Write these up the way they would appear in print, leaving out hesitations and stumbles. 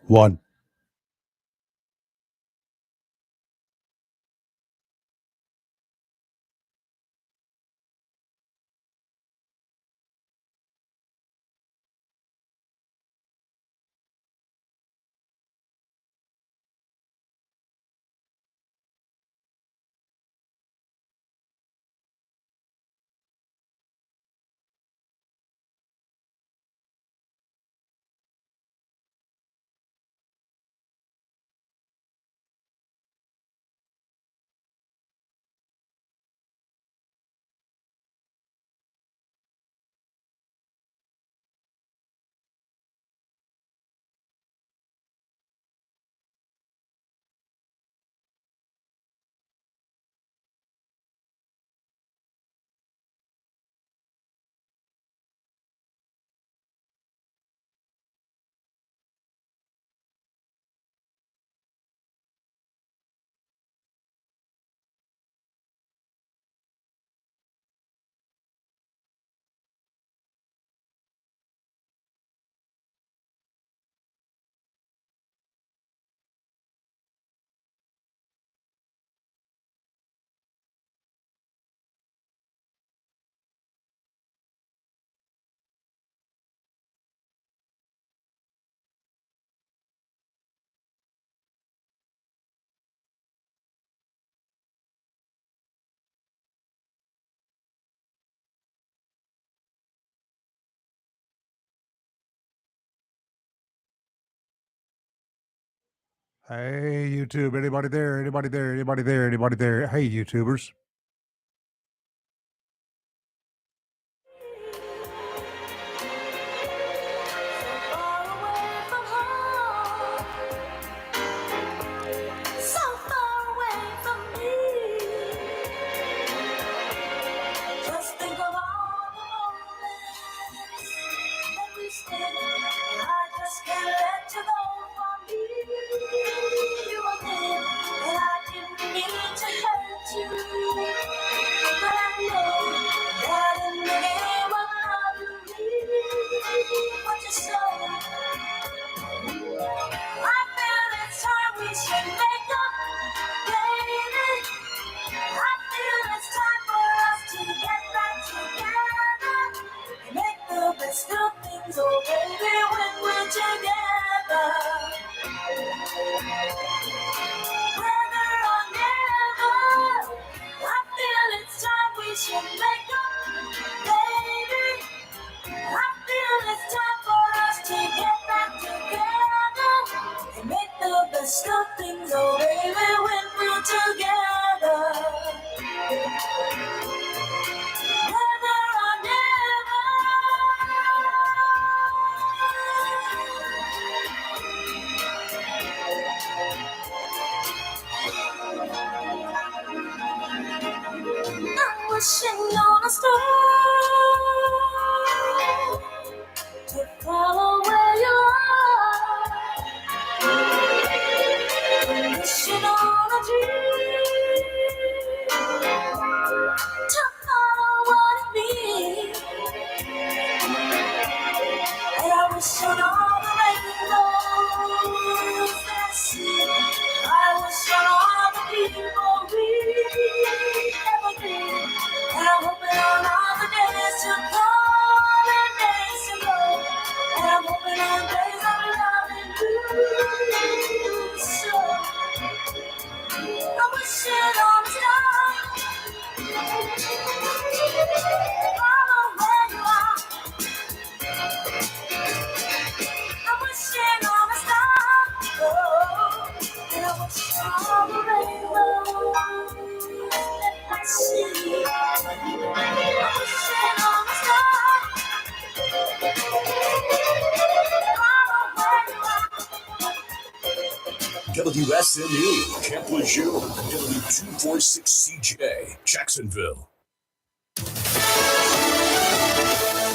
One. Hey, YouTube. Anybody there? Anybody there? Anybody there? Anybody there? Hey, YouTubers. WSNU, Camp Lejeune, W246CJ, Jacksonville.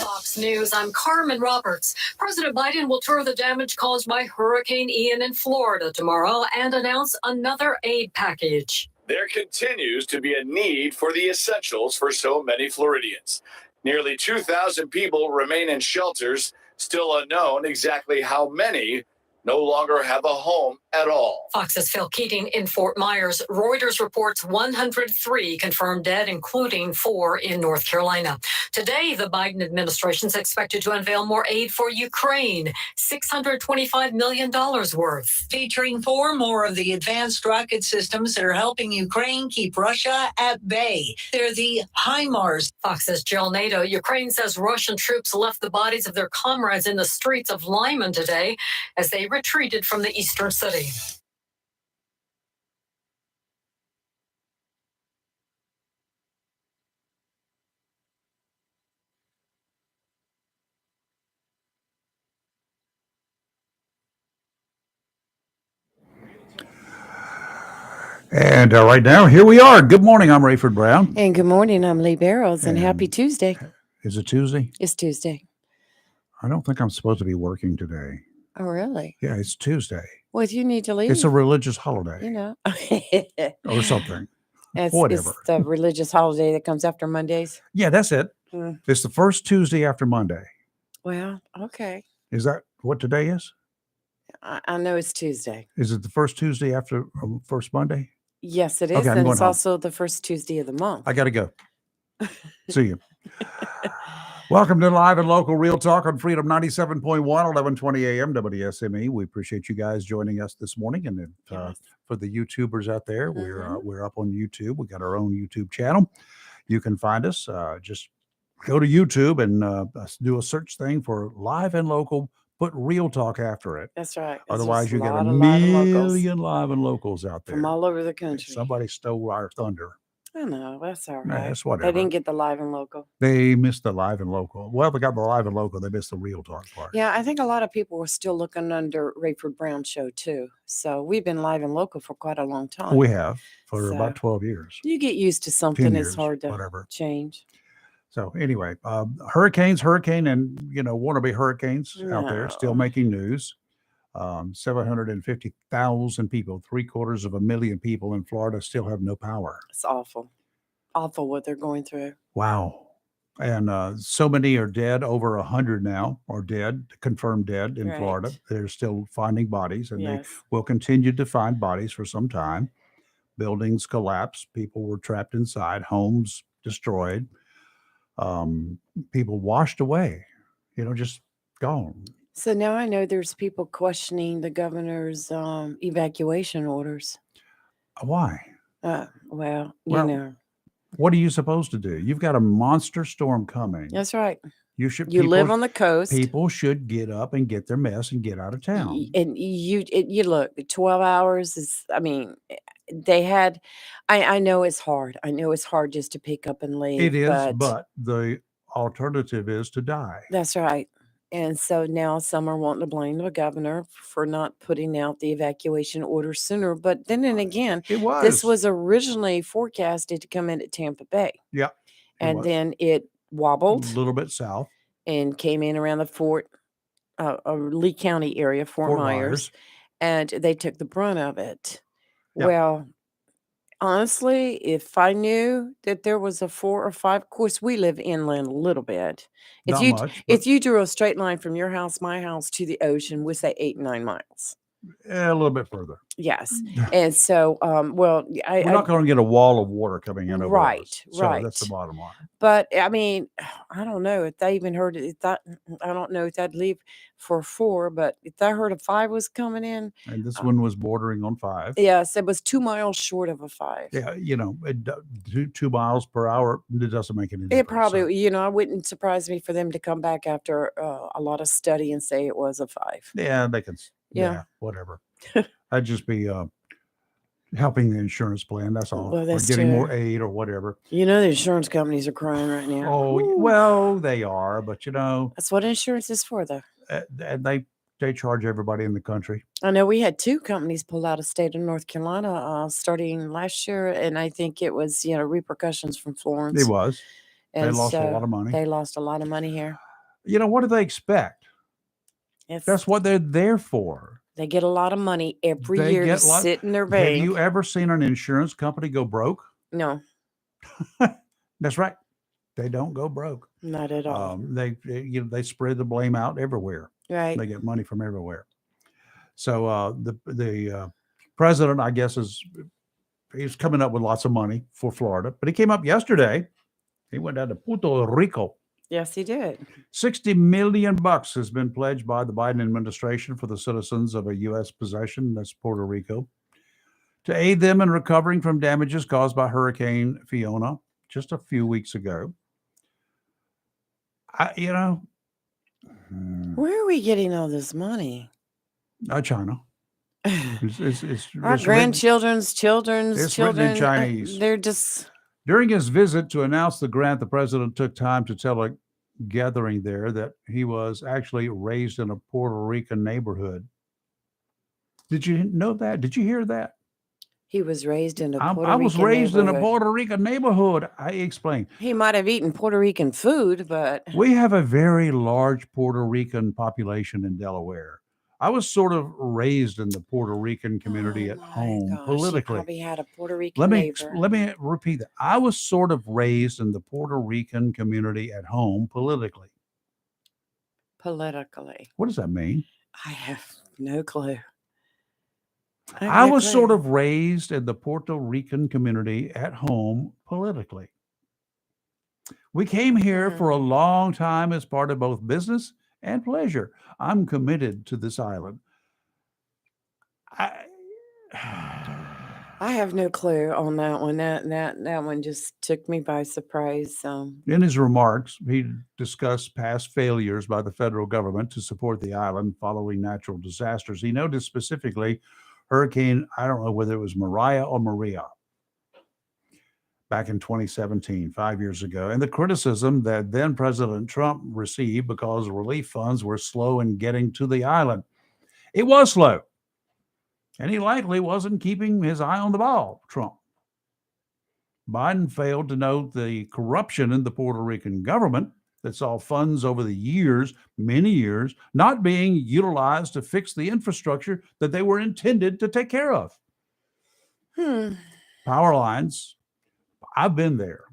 Fox News, I'm Carmen Roberts. President Biden will tour the damage caused by Hurricane Ian in Florida tomorrow and announce another aid package. There continues to be a need for the essentials for so many Floridians. Nearly 2,000 people remain in shelters, still unknown exactly how many. no longer have a home at all. Fox's Phil Keating in Fort Myers. Reuters reports 103 confirmed dead, including 4 in North Carolina. Today, the Biden administration is expected to unveil more aid for Ukraine, $625 million worth. Featuring 4 more of the advanced rocket systems that are helping Ukraine keep Russia at bay. They're the HIMARS. Fox's Jill Nato. Ukraine says Russian troops left the bodies of their comrades in the streets of Lyman today as they retreated from the eastern city. And right now, here we are. Good morning. I'm Rayford Brown. And good morning. I'm Lee Barrows, and happy Tuesday. Is it Tuesday? It's Tuesday. I don't think I'm supposed to be working today. Oh, really? Yeah, it's Tuesday. Well, if you need to leave, It's a religious holiday, you know. or something. Whatever. Whatever. It's the religious holiday that comes after Mondays. Yeah, that's it. Mm. It's the first Tuesday after Monday. Well, okay. Is that what today is? I know it's Tuesday. Is it the first Tuesday after first Monday? Yes, it is. Okay, I'm and going it's home. also the first Tuesday of the month. I got to go. See you. Welcome to Live and Local Real Talk on Freedom 97.1, 1120 a.m. WSME. We appreciate you guys joining us this morning. And then, Yes. for the YouTubers out there, we're up on YouTube. We got our own YouTube channel. You can find us. Just go to YouTube and do a search thing for Live and Local. Put Real Talk after it. That's right. It's Otherwise, just you get a lot of live and locals million Live and Locals out there. from all over the country. Somebody stole our thunder. I know. That's all Nah, right. that's They whatever. didn't get the live and local. They missed the Live and Local. Well, they got the Live and Local. They missed the Real Talk part. Yeah, I think a lot of people were still looking under Rayford Brown show too. So we've been live and local for quite a long time. We have for So, about 12 years. You get used to 10 something, years, it's hard to whatever. change. So anyway, hurricane and, wannabe hurricanes out there still No. making news. 750,000 people, 750,000 people in Florida still have no power. It's awful. Awful what they're going through. Wow. And so many are dead. Over 100 now are dead, confirmed dead in Florida. Right. They're still finding bodies, and Yes. they will continue to find bodies for some time. Buildings collapsed. People were trapped inside. Homes destroyed. People washed away, just gone. So now I know there's people questioning the governor's evacuation orders. Why? Well, Well, what are you supposed to do? You've got a monster storm coming. that's right. You should. You live people- on the coast. People should get up and get their mess and get out of town. And you look, 12 hours is, they had, I know it's hard. I know it's hard just to pick up and leave. It is, but the alternative is to die. That's right. And so now some are wanting to blame the governor for not putting out the evacuation order sooner. But then and again, It was. this was originally forecasted to come in at Tampa Bay. Yeah. it And was. then it wobbled a little bit south. and came in around the Lee County area, Fort Myers, and they took the brunt of it. Yeah. Well, honestly, if I knew that there was a 4 or 5, of course, we live inland a little bit. Not much. If you drew a straight line from your house, my house to the ocean, we say 8, 9 miles. A little bit further. Yes. And so, well, We're not going to get a wall of water coming in over Right, us. So that's the right. bottom line. But I don't know if they even heard it. I don't know if they'd leave for 4, but if they heard a 5 was coming in, And this one was bordering on 5. yes, it was 2 miles short of a 5. Yeah, 2 miles per hour, it doesn't make any difference. It probably, I wouldn't surprise me for them to come back after a lot of study and say it was a 5. Yeah, they can. Yeah. Whatever. I'd just be helping the insurance plan. That's all. Well, or that's getting true. more aid or whatever. The insurance companies are crying right now. Oh, Woo. well, they are, but That's what insurance is for, though. and they charge everybody in the country. I know we had 2 companies pull out of state of North Carolina starting last year, and I think it was, repercussions from Florence. It was. They And lost a so lot of money. They lost a lot of money here. What do they expect? That's what they're there for. They get a lot of money every They year to get sit in their Have bank. you ever seen an insurance company go broke? No, That's right. They don't go broke. not at all. They spread the blame out everywhere. Right. They get money from everywhere. So the president, I guess, he's coming up with lots of money for Florida, but he came up yesterday. He went down to Puerto Rico. Yes, he did. $60 million has been pledged by the Biden administration for the citizens of a U.S. possession, that's Puerto Rico, to aid them in recovering from damages caused by Hurricane Fiona just a few weeks ago. Where are we getting all this money? China. Our grandchildren's children's it's written in children. Chinese. They're just. During his visit to announce the grant, the president took time to tell a gathering there that he was actually raised in a Puerto Rican neighborhood. Did you know that? Did you hear that? He was raised in a Puerto Rican I was raised in a neighborhood. Puerto Rican neighborhood. I explained. He might have eaten Puerto Rican food, but we have a very large Puerto Rican population in Delaware. I was sort of raised in the Puerto Rican community at home politically. You probably had a Puerto Rican neighbor. Let me repeat that. I was sort of raised in the Puerto Rican community at home politically. Politically. What does that mean? I have no clue. I was sort of raised in the Puerto Rican community at home politically. We came here for a long time as part of both business and pleasure. I'm committed to this island. I have no clue on that one. That one just took me by surprise. In his remarks, he discussed past failures by the federal government to support the island following natural disasters. He noted specifically Hurricane, I don't know whether it was Mariah or Maria, back in 2017, 5 years ago, and the criticism that then President Trump received because relief funds were slow in getting to the island. It was slow, and he likely wasn't keeping his eye on the ball, Trump. Biden failed to note the corruption in the Puerto Rican government that saw funds over the years, many years, not being utilized to fix the infrastructure that they were intended to take care of. Power lines, I've been there.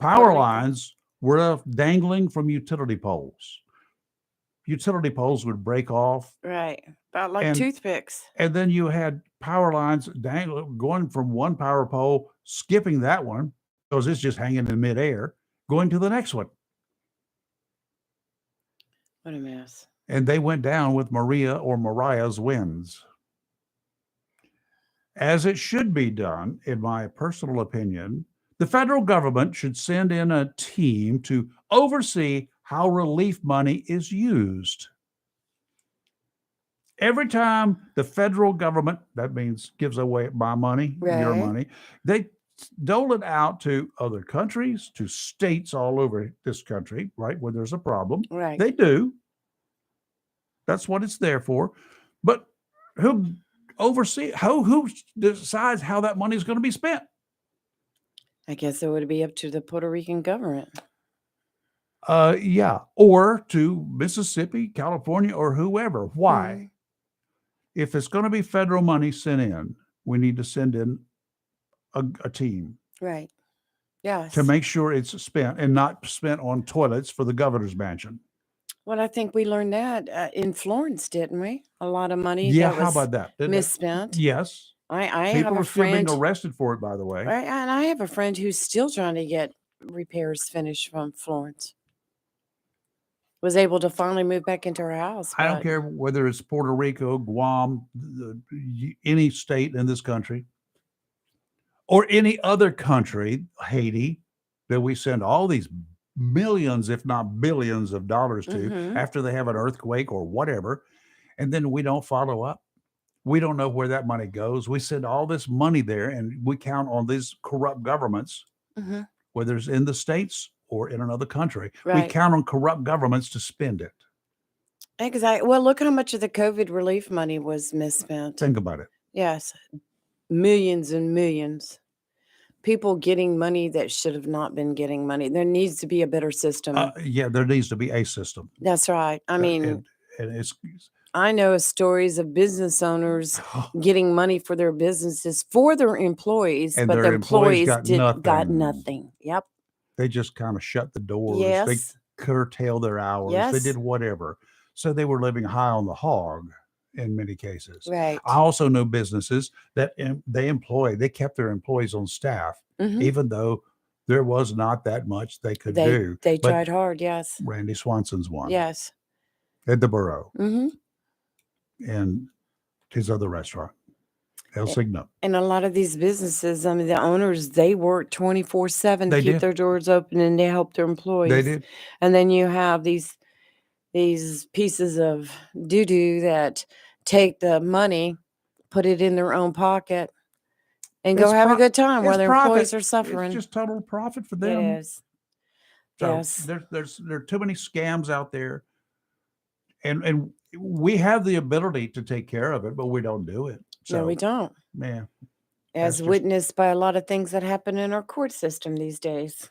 Power lines were dangling from utility poles. Utility poles would break off. Right. About like toothpicks. And then you had power lines dangling, going from one power pole, skipping that one, because it's just hanging in midair, going to the next one. What a mess. And they went down with Maria or Mariah's winds. As it should be done, in my personal opinion, the federal government should send in a team to oversee how relief money is used. Every time the federal government, that means gives away my money, your money, they dole it out to other countries, to states all over this country, right, where there's a problem. Right. They do. That's what it's there for. But who decides how that money is going to be spent? I guess it would be up to the Puerto Rican government. Yeah, or to Mississippi, California, or whoever. Why? If it's going to be federal money sent in, we need to send in a team. Right. Yes. To make sure it's spent and not spent on toilets for the governor's mansion. Well, I think we learned that in Florence, didn't we? A lot of money. Yeah, how about that? Misspent. Yes. I People have are a still friend being arrested for it, by the way. Right, and I have a friend who's still trying to get repairs finished from Florence. Was able to finally move back into her house. I don't care whether it's Puerto Rico, Guam, any state in this country, or any other country, Haiti, that we send all these millions, if not billions of dollars to after they have an earthquake or whatever, and then we don't follow up. We don't know where that money goes. We send all this money there, and we count on these corrupt governments, whether it's in the states or in another country. Right. We count on corrupt governments to spend it. Exactly. Well, look how much of the COVID relief money was misspent. Think about it. Yes. Millions and millions. People getting money that should have not been getting money. There needs to be a better system. Yeah, there needs to be a system. That's right. I mean, and it's. I know stories of business owners getting money for their businesses for their employees, and but their the employees got nothing. Yep. They just kind of shut the doors. Yes. They curtailed their hours. Yes. They did whatever. So they were living high on the hog. in many cases. Right. I also know businesses that they kept their employees on staff, Mhm. even though there was not that much they could do. They But tried hard. Yes. Randy Swanson's one Yes. at the Borough Hmm. and his other restaurant, El Signo. And a lot of these businesses, I mean, the owners, they work 24/7 to They keep did. their doors open and they help their They employees. did. And then you have these pieces of doo-doo that take the money, put it in their own pocket, and go It's have a pro- good time while It's their profit. employees are It's suffering. just total profit for It them. is. So Yes. there are too many scams out there, and we have the ability to take care of it, but we don't do it. So No, we don't. man, As just- witnessed by a lot of things that happen in our court system these days.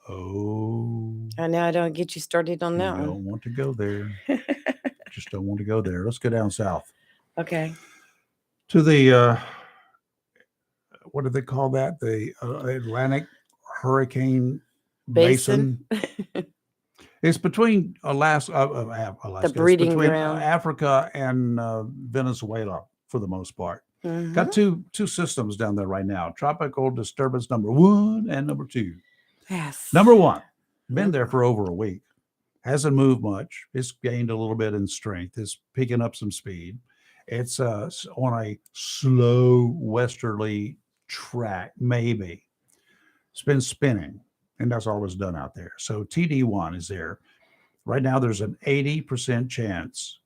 oh, I know I don't get you started on you that one. don't want to go there. Just don't want to go there. Let's go down south Okay. to the what do they call that? The Atlantic Hurricane Basin. It's between Alaska. It's breeding between ground. Africa and Venezuela for the most part. Mhm. Got two systems down there right now. Tropical disturbance number 1 and number 2. Yes. Number 1, been there for over a week. Hasn't moved much. It's gained a little bit in strength. It's picking up some speed. It's on a slow westerly track, maybe. It's been spinning, and that's all it's done out there. So TD1 is there. Right now, there's an 80% chance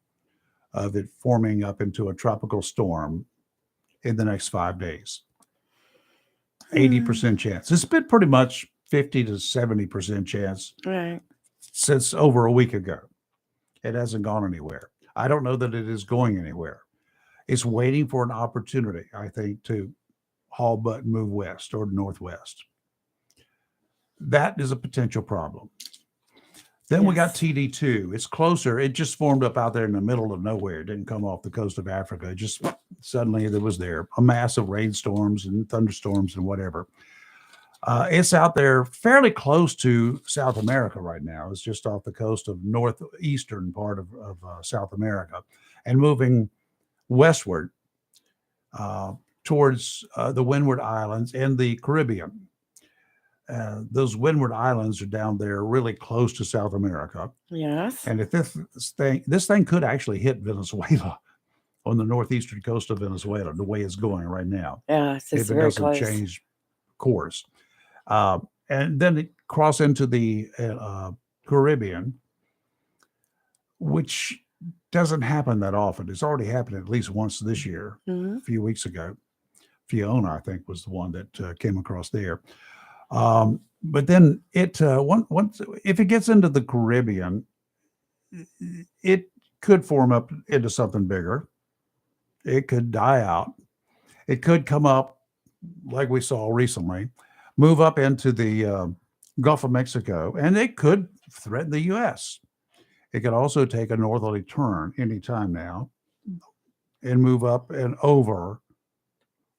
of it forming up into a tropical storm in the next 5 days. 80% chance. It's been pretty much 50 to 70% chance Right. since over a week ago. It hasn't gone anywhere. I don't know that it is going anywhere. It's waiting for an opportunity, I think, to haul butt and move west or northwest. That is a potential problem. Then we got Yes. TD2. It's closer. It just formed up out there in the middle of nowhere. It didn't come off the coast of Africa. It just suddenly there was there a mass of rainstorms and thunderstorms and whatever. It's out there fairly close to South America right now. It's just off the coast of northeastern part of South America and moving westward towards the Windward Islands and the Caribbean. Those Windward Islands are down there really close to South America. Yes. And if this thing could actually hit Venezuela on the northeastern coast of Venezuela, the way it's going right now, Yes. It's if it very doesn't close. change course. And then it cross into the Caribbean, which doesn't happen that often. It's already happened at least once this year, Mhm. a few weeks ago. Fiona, I think, was the one that came across there. But then once if it gets into the Caribbean, it could form up into something bigger. It could die out. It could come up like we saw recently, move up into the Gulf of Mexico, and it could threaten the U.S. It could also take a northerly turn anytime now and move up and over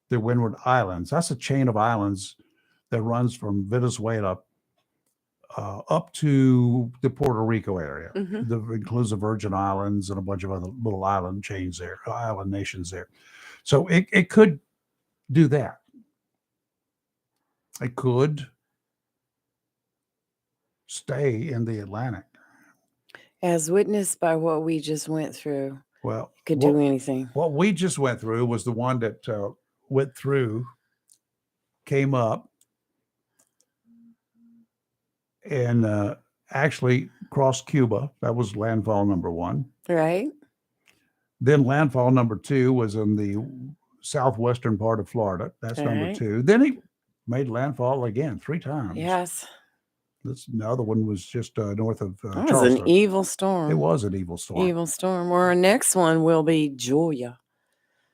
the Windward Islands. That's a chain of islands that runs from Venezuela up to the Puerto Rico area. Mhm. That includes the Virgin Islands and a bunch of other little island chains there, island nations there. So it could do that. It could stay in the Atlantic. As witnessed by what we just went through, Well, could do anything. what we just went through was the one that went through, came up, and actually crossed Cuba. That was landfall number 1. Right? Then landfall number 2 was in the southwestern part of Florida. That's number Right. 2. Then he made landfall again 3 times. Yes. The other one was just north of That was Charleston. an evil storm. It was an evil storm. Evil storm. Or our next one will be Julia.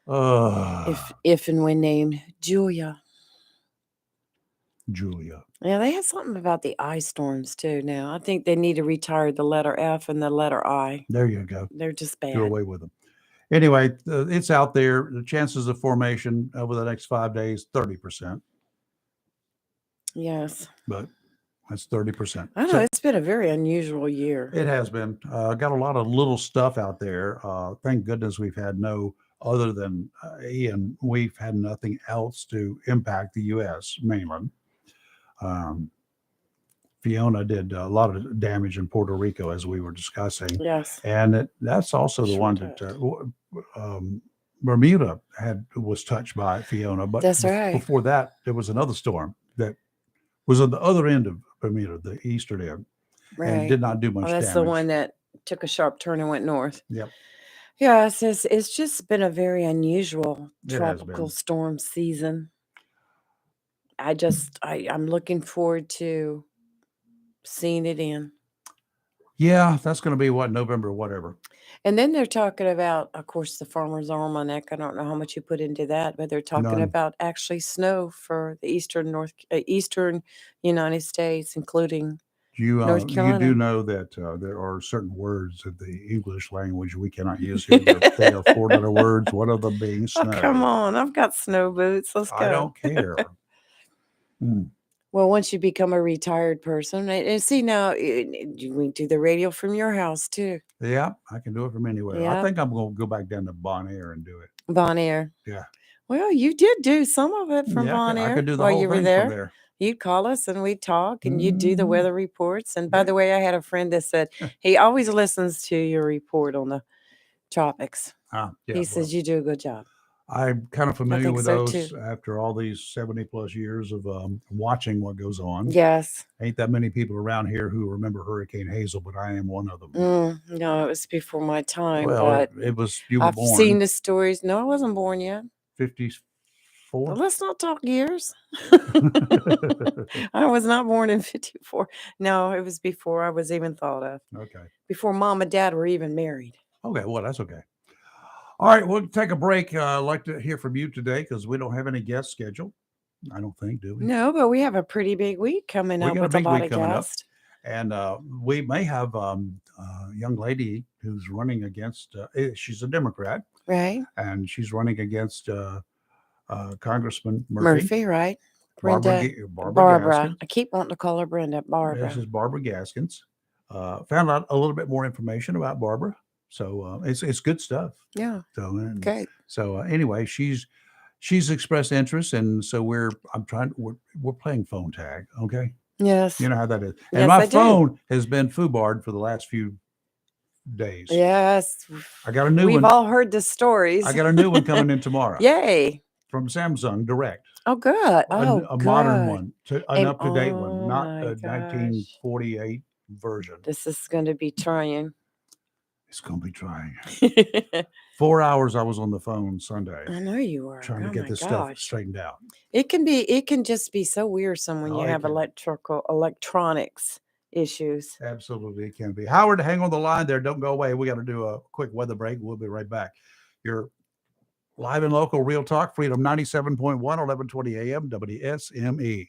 If and when named Julia. Julia. Yeah, they have something about the I storms too now. I think they need to retire the letter F and the letter I. There you go. They're just bad. Do away with them. Anyway, it's out there. The chances of formation over the next 5 days, 30%. Yes. But That's 30%. I know So it's been a very unusual year. it has been. Got a lot of little stuff out there. Thank goodness we've had no other than Ian. We've had nothing else to impact the U.S. mainland. Um, Fiona did a lot of damage in Puerto Rico, as we were discussing, Yes. and that's also the Sure one did. that Bermuda was touched by Fiona. But That's right. before that, there was another storm that was at the other end of Bermuda, the eastern end, and Right. did not do much Well, that's damage. the one that took a sharp turn and went north. Yep. Yes, it's just been a very unusual It has tropical been. storm season. I'm looking forward to seeing it in. Yeah, that's going to be what, November, whatever. And then they're talking about, of course, the Farmer's Almanac. I don't know how much you put into that, but they're talking None. about actually snow for the eastern United States, including North You do Carolina. know that there are certain words in the English language we cannot use here. They are four-letter words. One of them being Oh, come snow. on. I've got snow boots. Let's I go. don't care. Mm. Well, once you become a retired person, and see now, we do the radio from your house too. Yeah, I can do it from anywhere. I Yeah, think I'm going to go back down to Bon Air and do it. Bon Air. Yeah. Well, you did do some of it from Yeah, Bon I Air could do the while whole you were thing from there. there. You'd call us and we'd talk, and you'd do the Mhm. weather reports. And by Yeah. the way, I had a friend that said he always listens to your report on the tropics. Yeah, He well, says you do a good job. I'm kind of familiar think with so, those too. after all these 70 plus years of watching what goes on. Yes. Ain't that many people around here who remember Hurricane Hazel, but I am one of them. No, it was before my time, Well, but it was, you were I've seen born the stories. No, I wasn't born yet. 54. But let's not talk years. I was not born in 54. No, it was before I was even thought of. Okay. Before mom and dad were even married. Okay. Well, that's okay. All right. We'll take a break. I'd like to hear from you today because we don't have any guests scheduled. I don't think, do we? No, but we have a pretty big week coming We up got a with a big lot week of coming up. guests. And we may have a young lady who's running against, she's a Democrat, Right? and she's running against Congressman Murphy. Right? Barbara, Brenda. Barbara Barbara. Gaskins. I keep wanting to call her Brenda. Barbara. This is Barbara Gaskins. Found out a little bit more information about Barbara. So it's good stuff. Yeah. So Okay. So anyway, she's expressed interest, and so we're playing phone tag. Okay, Yes. you know how that is. And Yes, my I do. phone has been foobarred for the last few days. Yes. I got a new We've one. all heard the stories. I got a new one coming in tomorrow. Yay. From Samsung Direct. Oh, good. Oh, A modern good. one, an up to date one, Oh not my a gosh. 1948 version. This is going to be trying. It's going to be trying. 4 hours I was on the phone Sunday I know you were. trying to Oh get my this stuff gosh. straightened out. It can just be so wearisome when Oh, you it have can. electronics issues. Absolutely, it can be. Howard, hang on the line there. Don't go away. We got to do a quick weather break. We'll be right back. You're live and local, Real Talk, Freedom 97.1, 1120 a.m., WSME.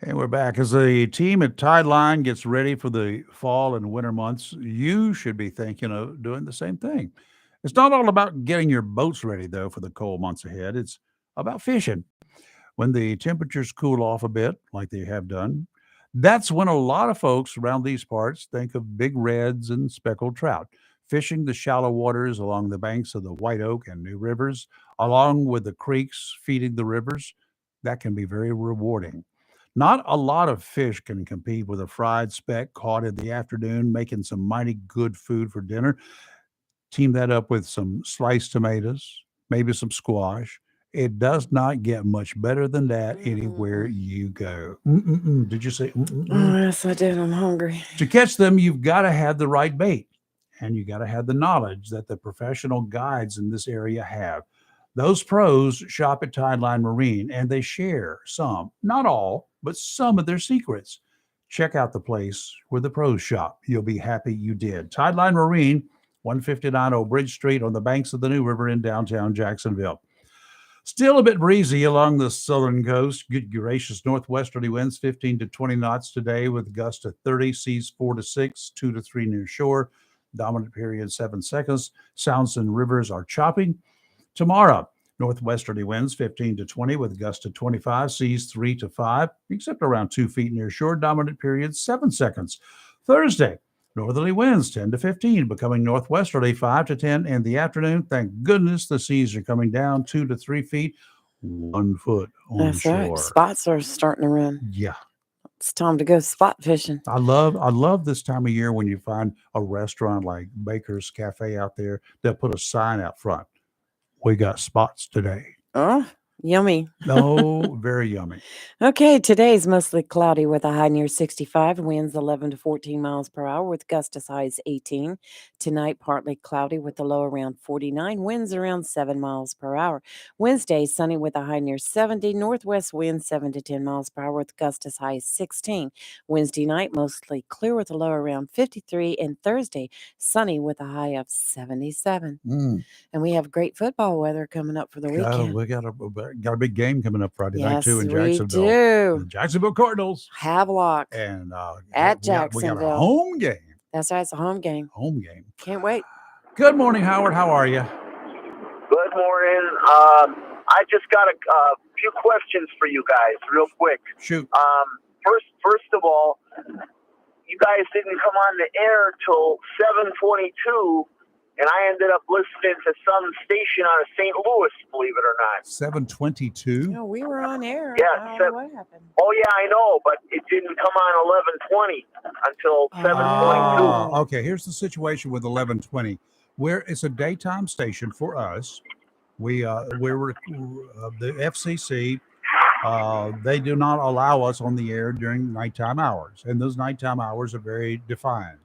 And we're back. As the team at Tideline gets ready for the fall and winter months, you should be thinking of doing the same thing. It's not all about getting your boats ready, though, for the cold months ahead. It's about fishing. When the temperatures cool off a bit, like they have done, that's when a lot of folks around these parts think of big reds and speckled trout. Fishing the shallow waters along the banks of the White Oak and New Rivers, along with the creeks feeding the rivers, that can be very rewarding. Not a lot of fish can compete with a fried speck caught in the afternoon, making some mighty good food for dinner. Team that up with some sliced tomatoes, maybe some squash. It does not get much better than that anywhere you go. Mm-mm-mm. Did you say mm-mm-mm? Oh, yes, I did. I'm hungry. To catch them, you've got to have the right bait and you got to have the knowledge that the professional guides in this area have. Those pros shop at Tideline Marine and they share some, not all, but some of their secrets. Check out the place where the pros shop. You'll be happy you did. Tideline Marine, 159 Old Bridge Street on the banks of the New River in downtown Jacksonville. Still a bit breezy along the southern coast. Good gracious northwesterly winds 15 to 20 knots today with gusts to 30, seas 4 to 6, 2 to 3 near shore. Dominant period 7 seconds. Sounds and rivers are choppy. Tomorrow, northwesterly winds 15 to 20 with gusts to 25, seas 3 to 5, except around 2 feet near shore. Dominant period 7 seconds. Thursday, northerly winds 10 to 15, becoming northwesterly 5 to 10 in the afternoon. Thank goodness the seas are coming down 2 to 3 feet, 1 foot on That's right. shore. Spots are starting to run. Yeah. It's time to go spot fishing. I love this time of year when you find a restaurant like Baker's Cafe out there that put a sign out front. We got spots today. Oh, yummy. Oh, very yummy. Okay, today's mostly cloudy with a high near 65, winds 11 to 14 miles per hour with gusts as high as 18. Tonight, partly cloudy with a low around 49, winds around 7 miles per hour. Wednesday, sunny with a high near 70, northwest winds 7 to 10 miles per hour with gusts as high as 16. Wednesday night, mostly clear with a low around 53, and Thursday, sunny with a high of 77. And we have great football weather coming up for the weekend. We got a big game coming up Friday night too in Yes, we Jacksonville. do. The Jacksonville Cardinals Havelock and at we got a Jacksonville. home game. That's right. It's a home game. Home game. Can't wait. Good morning, Howard. How are you? Good morning. I just got a few questions for you guys, real quick. Shoot. First of all, you guys didn't come on the air till 7:22, and I ended up listening to some station out of St. Louis, believe it or not. 7:22. No, we were on air. Yeah, I don't know what happened. Oh yeah, I know, but it didn't come on 11:20 until 7:22. Okay. Here's the situation with 11:20. Where it's a daytime station for us. We we're the FCC. They do not allow us on the air during nighttime hours, and those nighttime hours are very defined.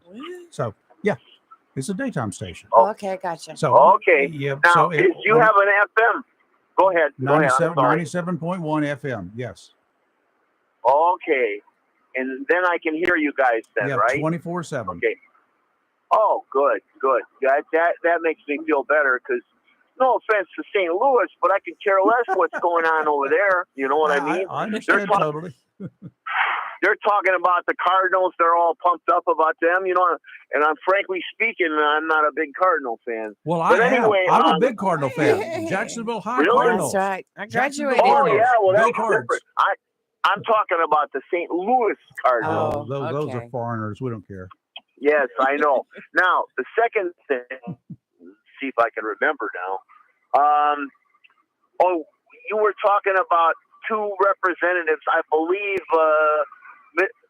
So yeah, it's a daytime station. Oh, okay, gotcha. So Okay. yeah. Now, So do you have an FM? Go ahead. Go ahead. I'm sorry. 97.1 FM. Yes. Okay. And then I can hear you guys then, Yeah. right? 24/7. Okay. Oh, good. That makes me feel better because, no offense to St. Louis, but I could care less what's going on over there. You know what I mean? I understand totally. They're talking about the Cardinals. They're all pumped up about them, you know. And I'm frankly speaking, I'm not a big Cardinal fan. Well, But I am. anyway, I'm a big Cardinal fan. Jacksonville High Really? Cardinals. That's right. I Jacksonville graduated. Oh Cardinals. yeah, well Go that's Cards. different. I'm talking about the St. Louis Cardinals. Oh, Those are okay. foreigners. We don't care. Yes, I know. Now, the second thing, see if I can remember now. You were talking about two representatives. I believe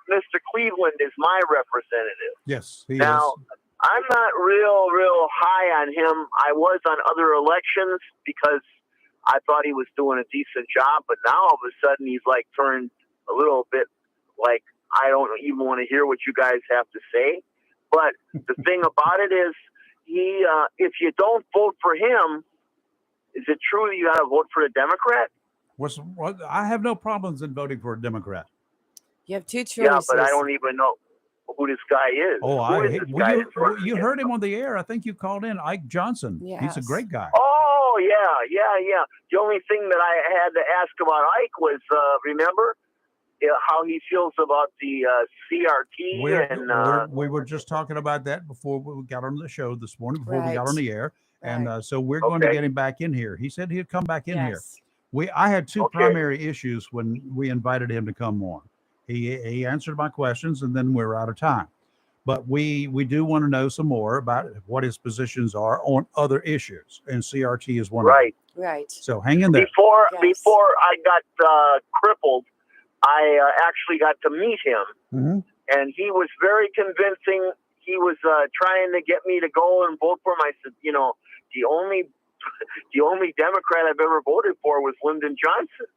Mr. Cleveland is my representative. Yes, he Now, is. I'm not real high on him. I was on other elections because I thought he was doing a decent job, but now all of a sudden he's like turned a little bit like I don't even want to hear what you guys have to say. But the thing about it is, he if you don't vote for him, is it true that you got to vote for a Democrat? I have no problems in voting for a Democrat. You have two choices. Yeah, but I don't even know who this guy is. Oh, Who is this guy that's running you against heard him him? on the air. I think you called in Ike Johnson. He's a Yes. great guy. Oh, yeah. The only thing that I had to ask about Ike was, remember, how he feels about the CRT We were just talking about that before we got on the show this morning, before we got on Right. the air, and Right. so we're going to Okay. get him back in here. He said he'd come back in here. Yes. I had two Okay. primary issues when we invited him to come on. He answered my questions, and then we're out of time. But we do want to know some more about what his positions are on other issues, and CRT is one of them. right. Right. So hang in there. Before Yes. I got crippled, I actually got to meet him, hmm and he was very convincing. He was trying to get me to go and vote for him. I said, the only Democrat I've ever voted for was Lyndon Johnson,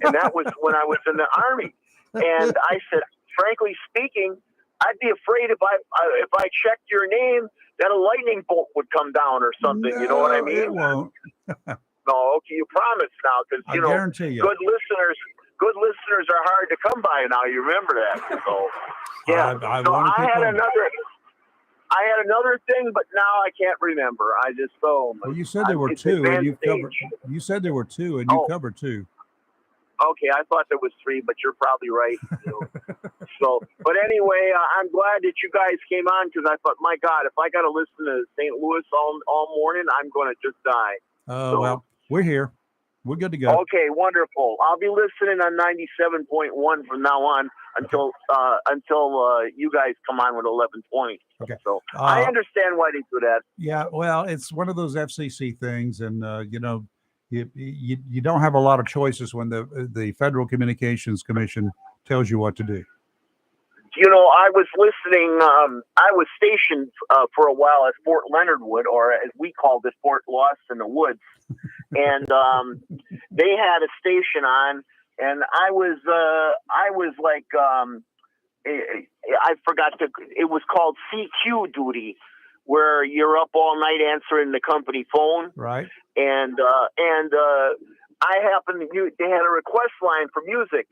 and that was when I was in the Army. And I said, frankly speaking, I'd be afraid if I checked your name that a lightning bolt would come down or something. You know what I No, mean? It won't. No, okay, you promise now, because I guarantee you. good listeners are hard to come by now. You remember that? So yeah. I So want to I keep had on. another thing, but now I can't remember. I just Well, you said there were it's two, and advanced you covered. stage. You said there were two, and you Oh. covered two. Okay, I thought there was three, but you're probably right. So, but anyway, I'm glad that you guys came on, because I thought, my God, if I got to listen to St. Louis all morning, I'm going to just die. Oh, well, we're here. We're good to go. Okay, wonderful. I'll be listening on 97.1 from now on until you guys come on with 1120. Okay. So I understand why they do that. Yeah, well, it's one of those FCC things, and you don't have a lot of choices when the Federal Communications Commission tells you what to do. I was listening. I was stationed for a while at Fort Leonard Wood, or as we called it, Fort Lost in the Woods, and they had a station on, and I was like, I forgot it was called CQ duty, where you're up all night answering the company phone, Right. and I happened they had a request line for music,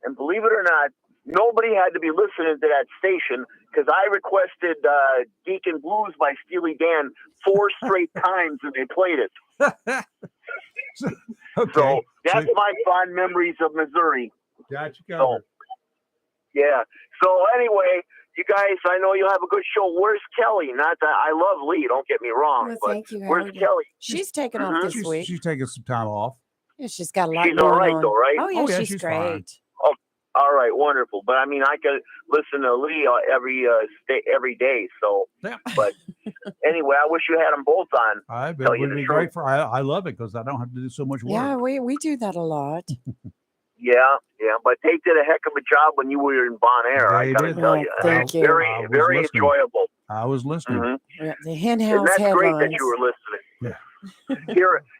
and believe it or not, nobody had to be listening to that station, because I requested Deacon Blues by Steely Dan 4 straight times, and they played it. Okay. So that's my fond memories of Missouri. Got you So, covered. yeah. So anyway, you guys, I know you have a good show. Where's Kelly? Not that I love Lee, don't get me wrong, Well, but thank you, where's Howard. Kelly? She's taken off this week. She's taking some time off. Yeah, she's got a lot She's going all right, on. though, right? Oh, yeah, Oh, yeah, she's she's great. fine. All right, wonderful. But I mean, I could listen to Lee every day. So, Yeah. but anyway, I wish you had them both on. It Tell you would the be truth. great I love it, because I don't have to do so much work. Yeah, we do that a lot. Yeah, but they did a heck of a job when you were in Bon Air. I They gotta did. tell you, Thank you. very, I was very listening. enjoyable. I was listening. Mhm. Yeah, the hen And house that's great that headlines. you were listening. Yeah.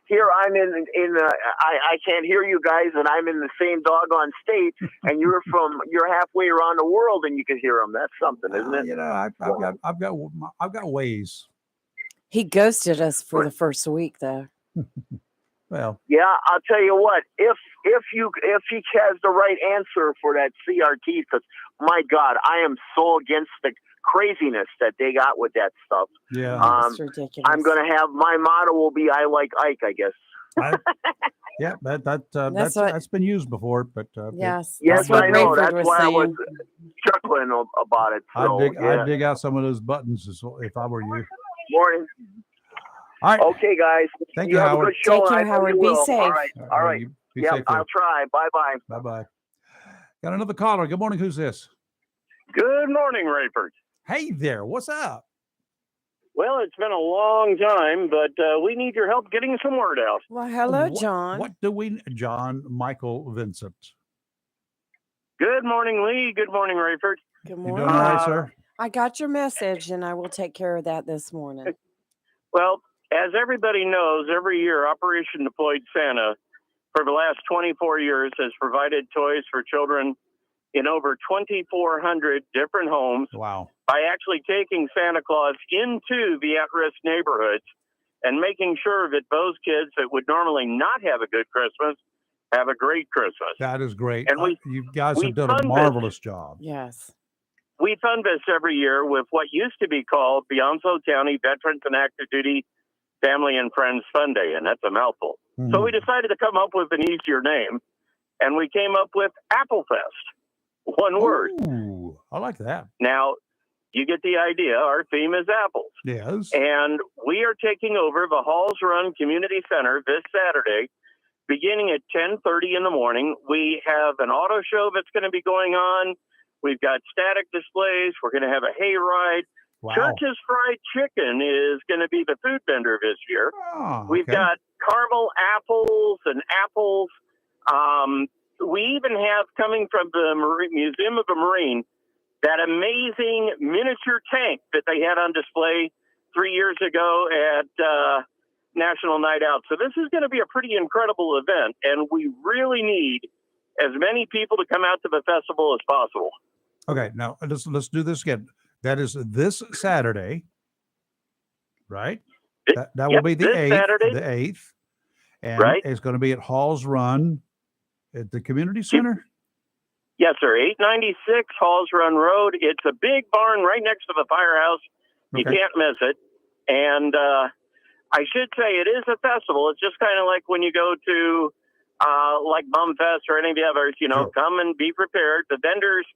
Here I'm I can't hear you guys, and I'm in the same doggone state, and you're halfway around the world, and you can hear them. That's something, isn't it? I've got ways. He ghosted us for the first week, though. Well, Yeah, I'll tell you what. If he has the right answer for that CRT, because my God, I am so against the craziness that they got with that stuff. yeah. It's ridiculous. I'm gonna have my motto will be I like Ike, I guess. Yeah, That's what- that's been used before, but Yes. Yes, that's what I know. Rayford That's was why I was saying. chuckling about it. So, I'd dig out some of those buttons if I were you. Morning. All right. Okay, guys. Thank you, have Howard. a good show. Take care, and I know Howard. you Be will. safe. All right. You be Yeah, safe there. I'll try. Bye-bye. Bye-bye. Got another caller. Good morning. Who's this? Good morning, Rayford. Hey there. What's up? Well, it's been a long time, but we need your help getting some word out. Well, hello, What- John. What do we, John Michael Vincent? Good morning, Lee. Good morning, Rayford. Good You morning. doing all right, sir? I got your message, and I will take care of that this morning. Well, as everybody knows, every year Operation Deployed Santa for the last 24 years has provided toys for children in over 2,400 different homes Wow. by actually taking Santa Claus into the at-risk neighborhoods and making sure that those kids that would normally not have a good Christmas have a great Christmas. That is great. And You guys we have done fund a this. marvelous job. Yes. We fund this every year with what used to be called the Onslow County Veterans and Active Duty Family and Friends Fun Day, and that's a mouthful. So we decided to come up with an easier name, and we came up with Applefest. One word. Ooh, I like that. Now, you get the idea. Our theme is apples. Yes. And we are taking over the Halls Run Community Center this Saturday, beginning at 10:30 in the morning. We have an auto show that's going to be going on. We've got static displays. We're going to have a hayride. Wow. Church's Fried Chicken is going to be the food vendor this year. Oh, We've got caramel apples and apples. We even have, coming from the Museum of the Marine, that amazing miniature tank that they had on display 3 years ago at National Night Out. So this is going to be a pretty incredible event, and we really need as many people to come out to the festival as possible. Okay, now let's do this again. That is this Saturday, right? That will be the 8th. Saturday. The 8th. And right. It's going to be at Halls Run at the community center? Yes, sir. 896 Halls Run Road. It's a big barn right next to the firehouse. You can't miss it. And I should say it is a festival. It's just kind of like when you go to like Bumfest or any of the others, come and be prepared. The vendors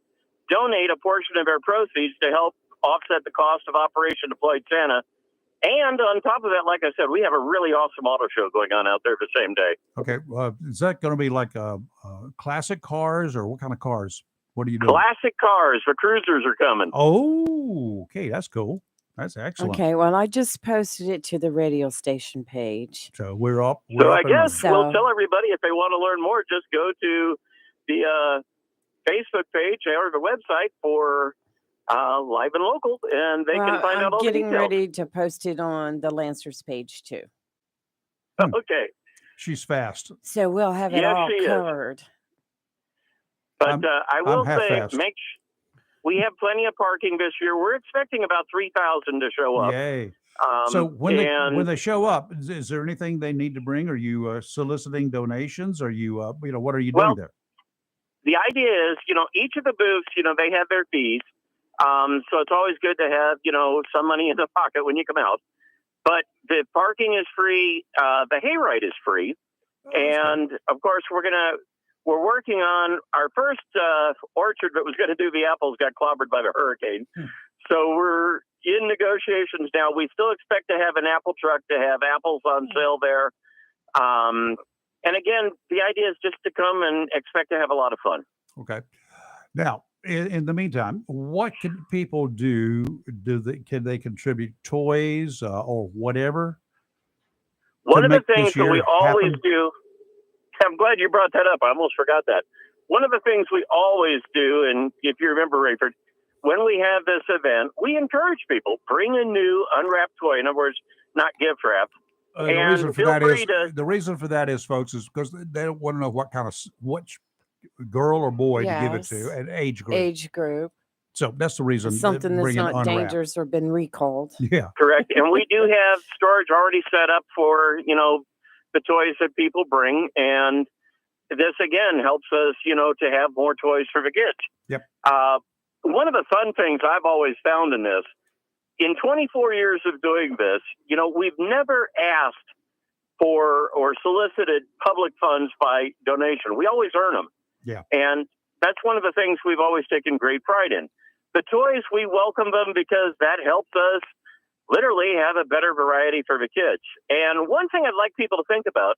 donate a portion of their proceeds to help offset the cost of Operation Deployed Santa. And on top of that, like I said, we have a really awesome auto show going on out there the same day. Okay. Is that going to be like classic cars, or what kind of cars? What are you doing? Classic cars. The cruisers are coming. Oh, okay. That's cool. That's excellent. Okay. Well, I just posted it to the radio station page. So we're up. So I guess we'll tell everybody, if they want to learn more, just go to the Facebook page or the website for Live and Local, and they can find out all the details. I'm getting ready to post it on the Lancers page too. Okay. She's fast. So we'll have it all covered. But I will say, we have plenty of parking this year. We're expecting about 3,000 to show up. Yay. So when they show up, is there anything they need to bring? Are you soliciting donations? Are you, what are you doing there? The idea is, each of the booths, they have their fees. So it's always good to have, some money in the pocket when you come out. But the parking is free. The hayride is free. And of course, we're working on our first orchard that was going to do the apples got clobbered by the hurricane. So we're in negotiations now. We still expect to have an apple truck to have apples on sale there. And again, the idea is just to come and expect to have a lot of fun. Okay. Now, in the meantime, what can people do? Can they contribute toys or whatever? One of the things that we always do, I'm glad you brought that up. I almost forgot that. One of the things we always do, and if you remember, Rayford, when we have this event, we encourage people, bring a new unwrapped toy. In other words, not gift wrapped. The reason for that is, folks, is because they don't want to know what girl or boy to give it to, an age group. So that's the reason. Something that's not dangerous or been recalled. Yeah. Correct. And we do have storage already set up for, the toys that people bring. And this, again, helps us, to have more toys for the kids. Yep. One of the fun things I've always found in this, in 24 years of doing this, we've never asked for or solicited public funds by donation. We always earn them. Yeah. And that's one of the things we've always taken great pride in. The toys, we welcome them because that helps us literally have a better variety for the kids. And one thing I'd like people to think about,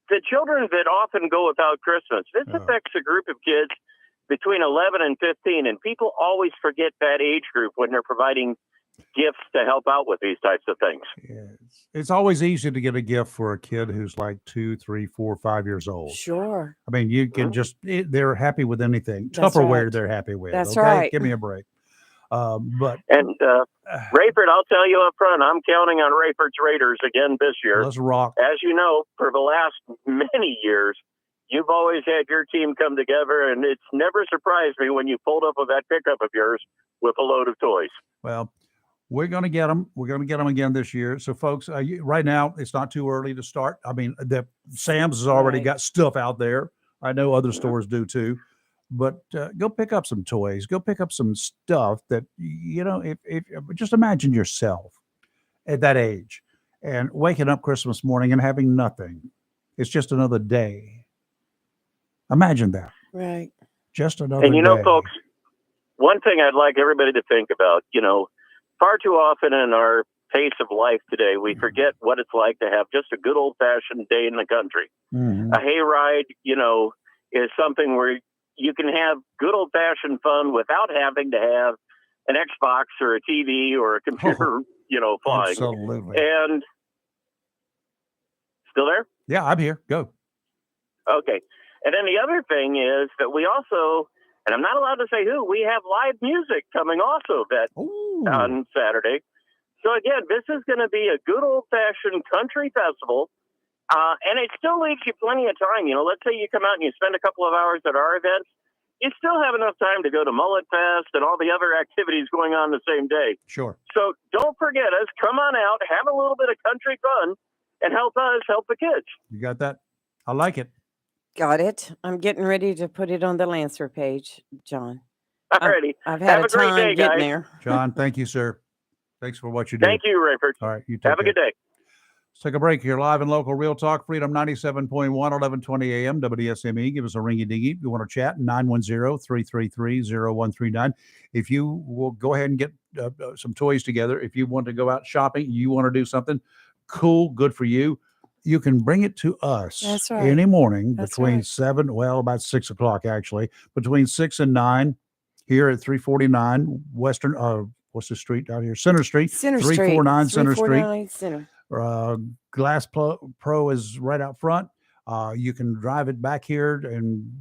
the children that often go without Christmas, this affects a group of kids between 11 and 15, and people always forget that age group when they're providing gifts to help out with these types of things. Yes. It's always easy to get a gift for a kid who's like 2, 3, 4, 5 years old. Sure. I mean, you can they're happy with anything. That's Tupperware, right. They're happy with. That's okay? right. Give me a break. Rayford, I'll tell you up front, I'm counting on Rayford's Raiders again this year. Let's rock. As you know, for the last many years, you've always had your team come together, and it's never surprised me when you pulled up with that pickup of yours with a load of toys. Well, we're going to get them. We're going to get them again this year. So, folks, right now, it's not too early to start. I mean, Sam's has already got stuff out there. I know other stores do too. But go pick up some toys. Go pick up some stuff that, if just imagine yourself at that age and waking up Christmas morning and having nothing. It's just another day. Imagine that. Right. Just another And day. folks, one thing I'd like everybody to think about, far too often in our pace of life today, we forget what it's like to have just a good old fashioned day in the country. Mhm. A hayride, is something where you can have good old fashioned fun without having to have an Xbox or a TV or a computer, flying. Absolutely. And still there? Yeah, I'm here. Go. Okay. And then the other thing is that we also, and I'm not allowed to say who, we have live music coming also Ooh. on Saturday. So again, this is going to be a good old fashioned country festival. And it still leaves you plenty of time. Let's say you come out and you spend a couple of hours at our events. You still have enough time to go to Mullet Fest and all the other activities going on the same day. Sure. So don't forget us. Come on out, have a little bit of country fun, and help us help the kids. You got that? I like it. Got it. I'm getting ready to put it on the Lancer page, John. Alrighty. I've had Have a a great time day, getting guys. there. John, thank you, sir. Thanks for what you do. Thank you, Rayford. All right. You take Have a care. good day. Let's take a break here. Live and local, Real Talk, Freedom 97.1, 1120 a.m., WSME. Give us a ringy dingy if you want to chat, 910-333-0139. If you will go ahead and get some toys together, if you want to go out shopping, you want to do something cool, good for you, you can bring it to us. That's right. Any morning That's between right. 7, well, about 6 o'clock actually, between 6 and 9 here at 349 Western, what's the street down here? Center Street. Center Street. 349 Center Street. 349 Center. Glass Pro is right out front. You can drive it back here and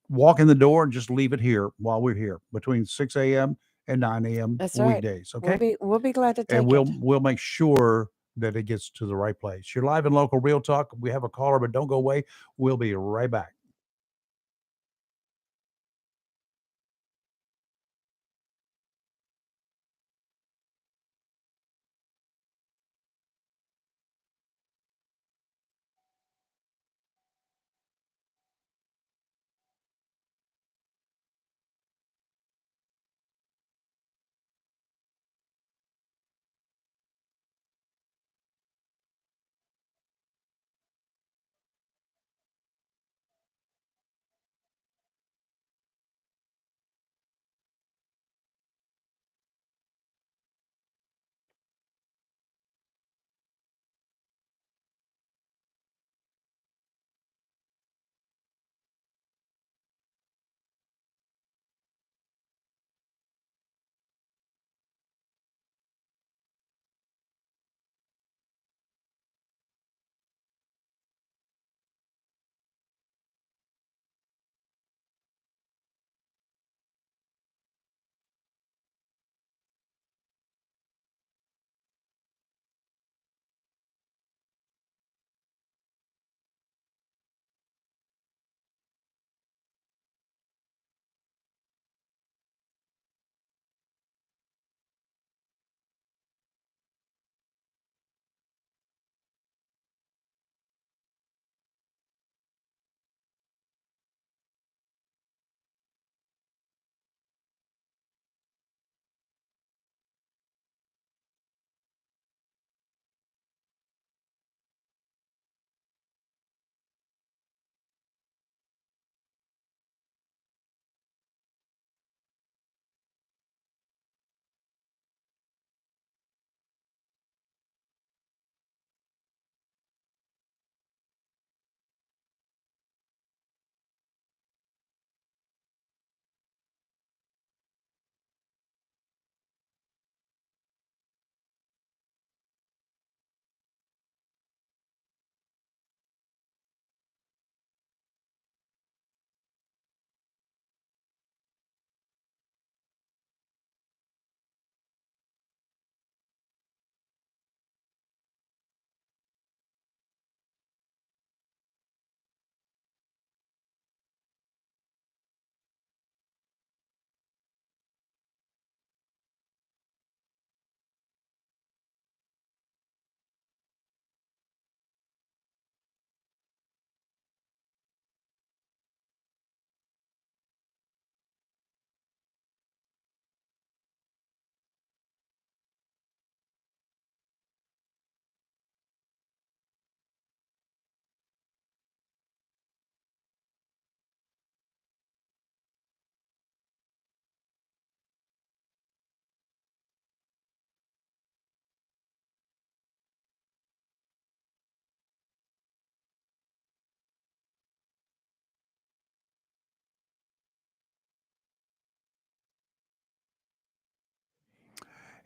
walk in the door and just leave it here while we're here between 6 a.m. and 9 a.m. That's right. weekdays. Okay. We'll be glad to take And it. we'll make sure that it gets to the right place. You're live and local, Real Talk. We have a caller, but don't go away. We'll be right back.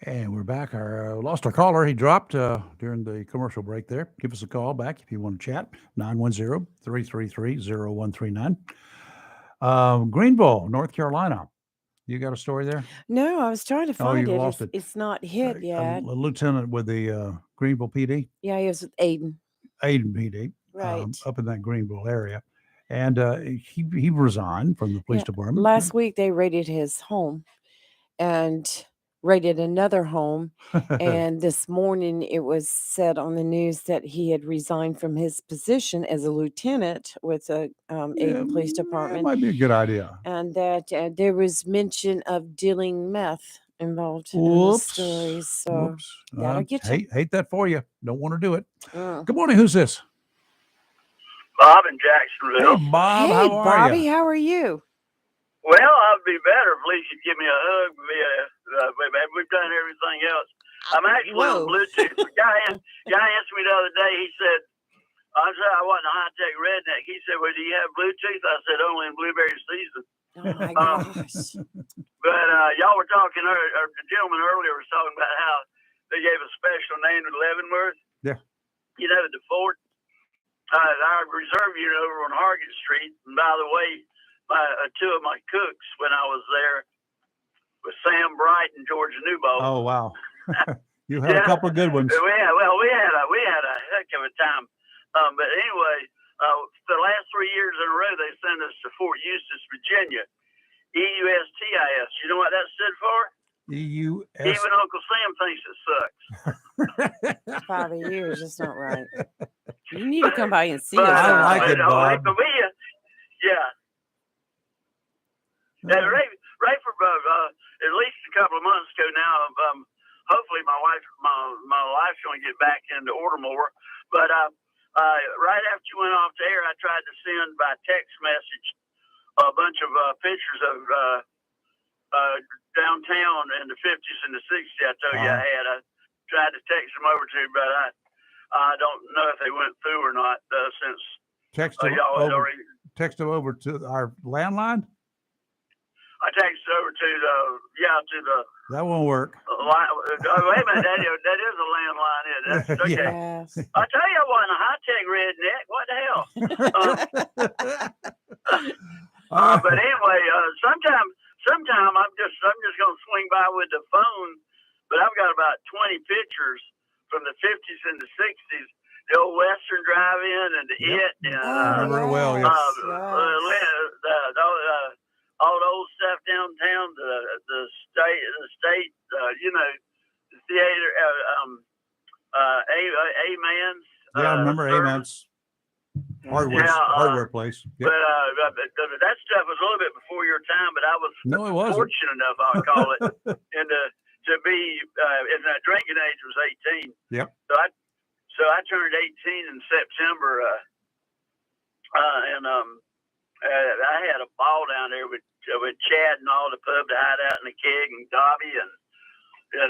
And we're back. Lost our caller. He dropped during the commercial break there. Give us a call back if you want to chat. 910-333-0139. Greenville, North Carolina. You got a story there? No, I was trying to Oh, find you it. lost it. It's not hit A yet. lieutenant with the Greenville PD, Yeah, he was with Aiden. Aiden PD, Right. up in that Greenville area. And he resigned from the police Yeah. department. Last week they raided his home and raided another home. And this morning it was said on the news that he had resigned from his position as a lieutenant with the Aiden Police That Department. might be a good idea. And that there was mention of dealing meth involved in the stories. So Whoops. that'll get you. Hate that for you. Don't want to do it. Mm. Good morning. Who's this? Bob in Hey, Jacksonville. Bob. Hey, how are Bobby, you? how are you? Well, I'd be better if Lisa would give me a hug. We've done everything else. I'm actually Whoa. on Bluetooth. The guy asked me the other day. He said, I said I wasn't a high-tech redneck. He said, well, do you have Bluetooth? I said, only in blueberry season. Oh my gosh. But y'all were talking, or the gentleman earlier was talking about how they gave a special name to Leavenworth. Yeah. You know, the fort. Our reserve unit over on Hargett Street. And by the way, two of my cooks when I was there was Sam Bright and George Newbold. Oh, wow. You had a couple of good ones. We had a heck of a time. But anyway, the last 3 years in a row, they sent us to Fort Eustis, Virginia. EUSTIS. You know what that stood for? EUS. Even Uncle Sam thinks it sucks. Bobby, you're just not right. You need to come by and see But, us. I like it, Bob. But yeah. Rayford, at least a couple of months ago now, hopefully my wife's going to get back into order more. But right after you went off the air, I tried to send by text message a bunch of pictures of downtown in the 50s and the 60s. I told you I had. I tried to text them over to you, but I don't know if they went through or not since Text y'all had already. Text them over to our landline? I texted over to the. That won't work. Wait a minute, that is a landline. That's okay. Yes. I tell you, I wasn't a high-tech redneck. What the hell? But anyway, sometime I'm just gonna swing by with the phone. But I've got about 20 pictures from the 50s and the 60s. The old Western Drive-In and the Yep. and Remember well, yes. all the old stuff downtown, the state, the theater, A-Man's. Yeah, I remember Ament's hardware place. Yep. But that stuff was a little bit before your time, but I was No, it wasn't. fortunate enough, I'll call it, and to be in that drinking age was 18. Yep. So I turned 18 in September, and I had a ball down there with Chad and all the pub to hide out in the keg, and Dobby and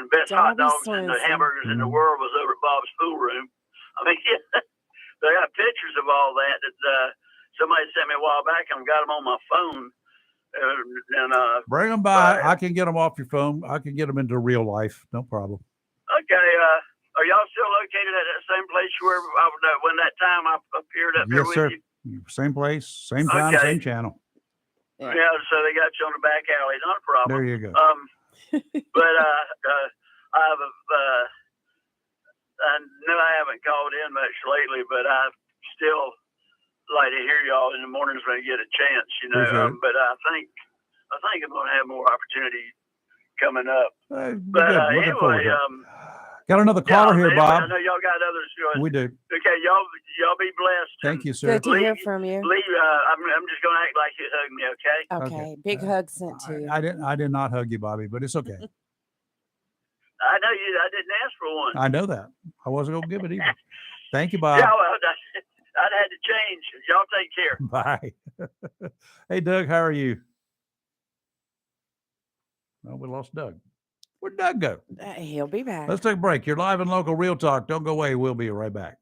the best hot dogs and the hamburgers in the world was over at Bob's Pool Room. I mean, they got pictures of all that somebody sent me a while back. I've got them on my phone. Bring them by. I can get them off your phone. I can get them into real life. No problem. Okay. Are y'all still located at that same place you were when that time I appeared up there Yes, with sir. you? Same place, same time, Okay. same channel. Yeah, so they got you on the back alley. Not a problem. There you go. But I know I haven't called in much lately, but I still like to hear y'all in the mornings when I get a chance, Appreciate it. but I think I'm going to have more opportunity coming up. We're But good. Looking forward anyway, to it. Got another caller here, anyway, Bob. I know y'all got others going. We do. Okay, y'all be blessed. Thank you, sir. Good to hear from you. Lee, I'm just going to act like you hug me, okay? Okay. Big hug sent to you. I did not hug you, Bobby, but it's okay. I know you. I didn't ask for one. I know that. I wasn't going to give it either. Thank you, Bob. Yeah, well, I'd had to change. Y'all take care. Bye. Hey, Doug, how are you? Oh, we lost Doug. Where'd Doug go? He'll be back. Let's take a break. You're live and local Real Talk. Don't go away. We'll be right back.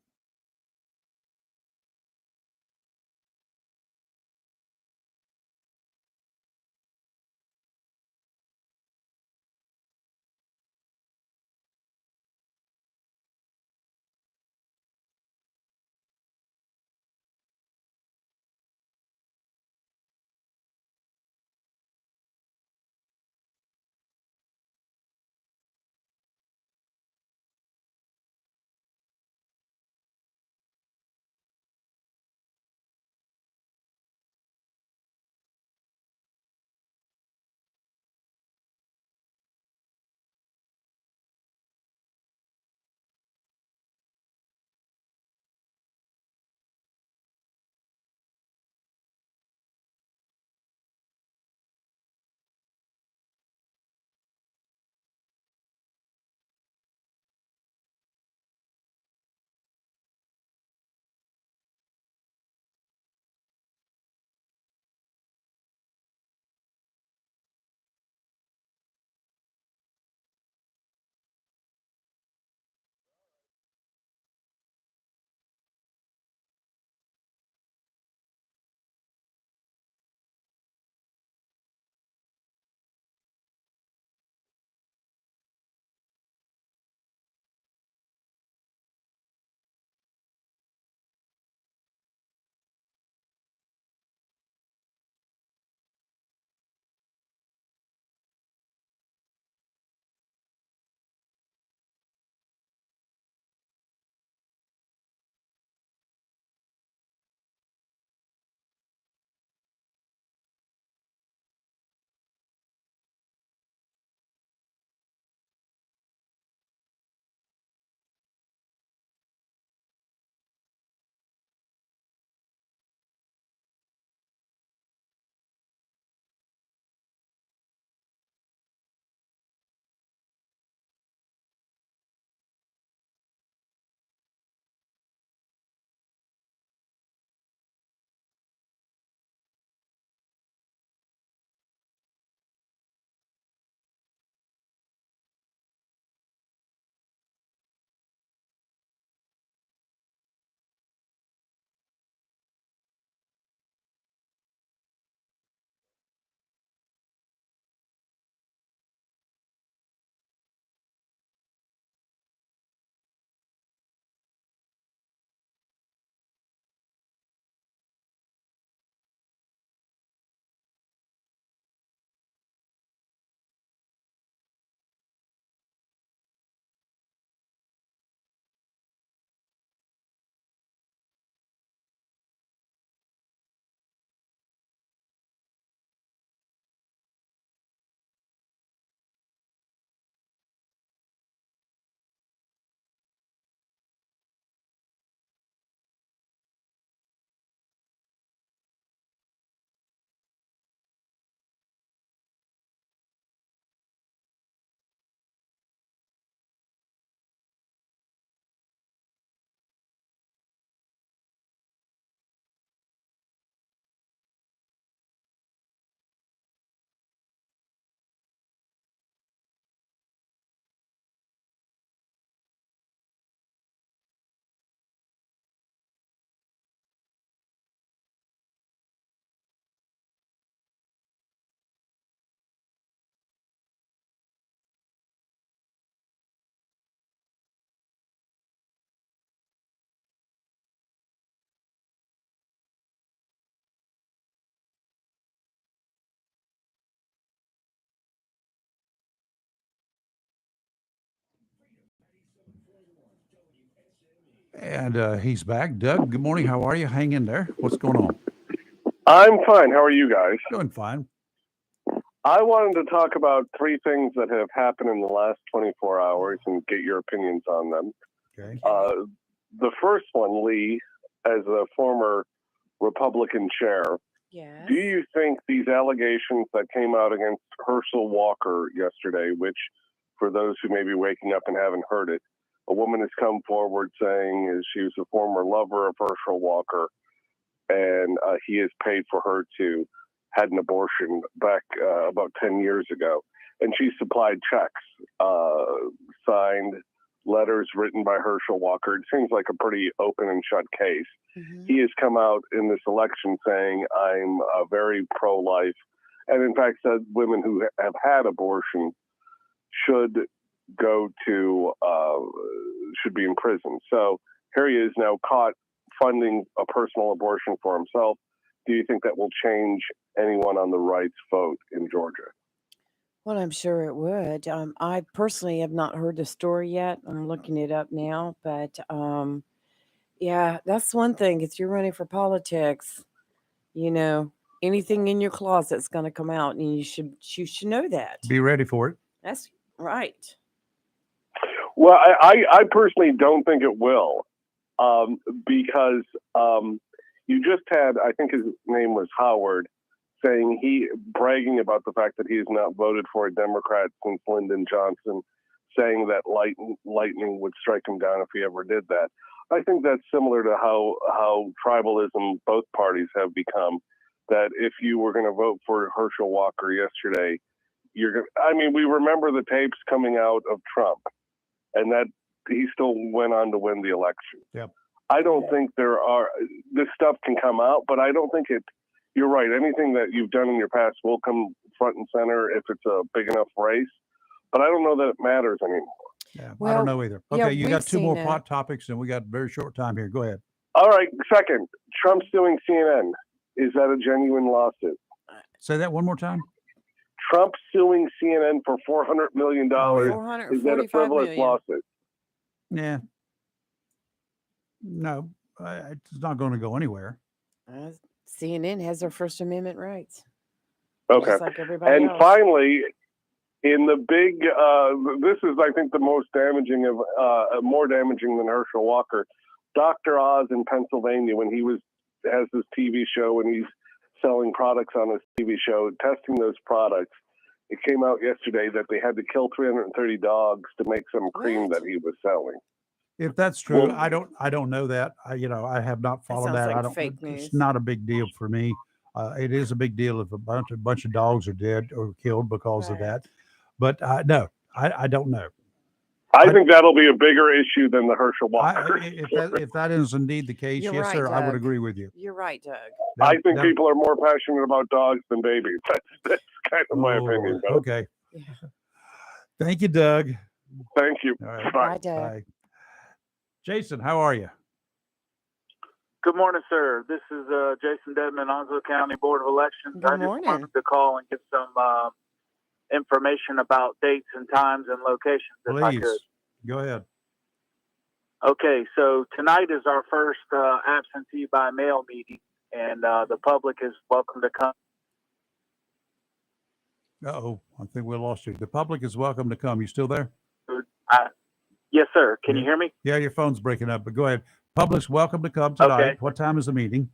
And he's back. Doug, good morning. How are you? Hang in there. What's going on? I'm fine. How are you guys? Doing fine. I wanted to talk about three things that have happened in the last 24 hours and get your opinions on them. Okay. The first one, Lee, as a former Republican chair, Yes. do you think these allegations that came out against Herschel Walker yesterday, which for those who may be waking up and haven't heard it, a woman has come forward saying she was a former lover of Herschel Walker, and he has paid for her to had an abortion back about 10 years ago. And she supplied checks, signed letters written by Herschel Walker. It seems like a pretty open and shut case. Mm-hmm. He has come out in this election saying, I'm very pro-life, and in fact said women who have had abortion should go to, should be in prison. So here he is now caught funding a personal abortion for himself. Do you think that will change anyone on the right's vote in Georgia? Well, I'm sure it would. I personally have not heard the story yet. I'm looking it up now, but yeah, that's one thing. If you're running for politics, anything in your closet's going to come out, and you should know that. Be ready for it. That's right. Well, I personally don't think it will, because you just had, I think his name was Howard, saying bragging about the fact that he has not voted for a Democrat since Lyndon Johnson, saying that lightning would strike him down if he ever did that. I think that's similar to how tribalism both parties have become, that if you were going to vote for Herschel Walker yesterday, we remember the tapes coming out of Trump, and that he still went on to win the election. Yep. I don't think this stuff can come out, but I don't think you're right. Anything that you've done in your past will come front and center if it's a big enough race, but I don't know that it matters anymore. Yeah, Well, I don't know either. Okay, yeah, you we've got two more seen hot topics, and we got a very short time here. Go ahead. All right. Second, Trump suing CNN. Is that a genuine lawsuit? Say that one more time. Trump suing CNN for $400 million. Is that a frivolous lawsuit? Yeah. No, it's not going to go anywhere. CNN has their First Amendment rights. Okay. Just like everybody And else. finally, in the big, this is, I think, the most damaging more damaging than Herschel Walker. Dr. Oz in Pennsylvania, when he has this TV show and he's selling products on his TV show, testing those products, it came out yesterday that they had to kill 330 dogs to make some cream that he was selling. If that's true, Well, I don't know that. I have not followed that. sounds like I don't. fake news. It's not a big deal for me. It is a big deal if a bunch of dogs are dead or killed because of Right. that. But no, I don't know. I think that'll be a bigger issue than the Herschel Walker. If that is indeed the case, You're yes, right, sir, I would Doug. agree with you. You're right, Doug. I think people are more passionate about dogs than babies. That's kind of my opinion. Though. Okay. Yeah. Thank you, Doug. Thank you. All right. Bye, Doug. Bye. Jason, how are you? Good morning, sir. This is Jason Dedman, Onslow County Board of Elections. Good I just morning. wanted to call and get some information about dates and times and locations, if I Please, could. go ahead. Okay, so tonight is our first absentee by mail meeting, and the public is welcome to come. Uh-oh, I think we lost you. The public is welcome to come. You still there? Yes, sir. Can you hear me? Yeah, your phone's breaking up, but go ahead. Public's welcome to come tonight. Okay. What time is the meeting?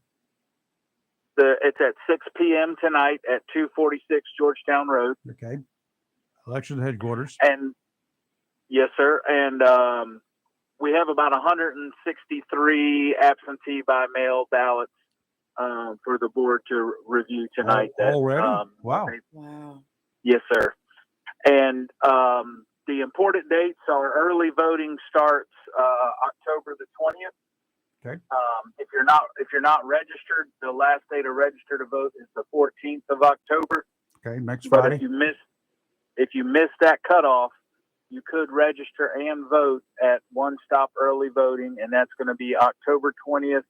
It's at 6 p.m. tonight at 246 Georgetown Road. Okay. Election headquarters. And yes, sir. And we have about 163 absentee by mail ballots for the board to review tonight. Already? Wow. Wow. Yes, sir. And the important dates are early voting starts October the 20th. Okay. If you're not registered, the last day to register to vote is the 14th of October. Okay, next But Friday. if you miss that cutoff, you could register and vote at One Stop Early Voting, and that's going to be October 20th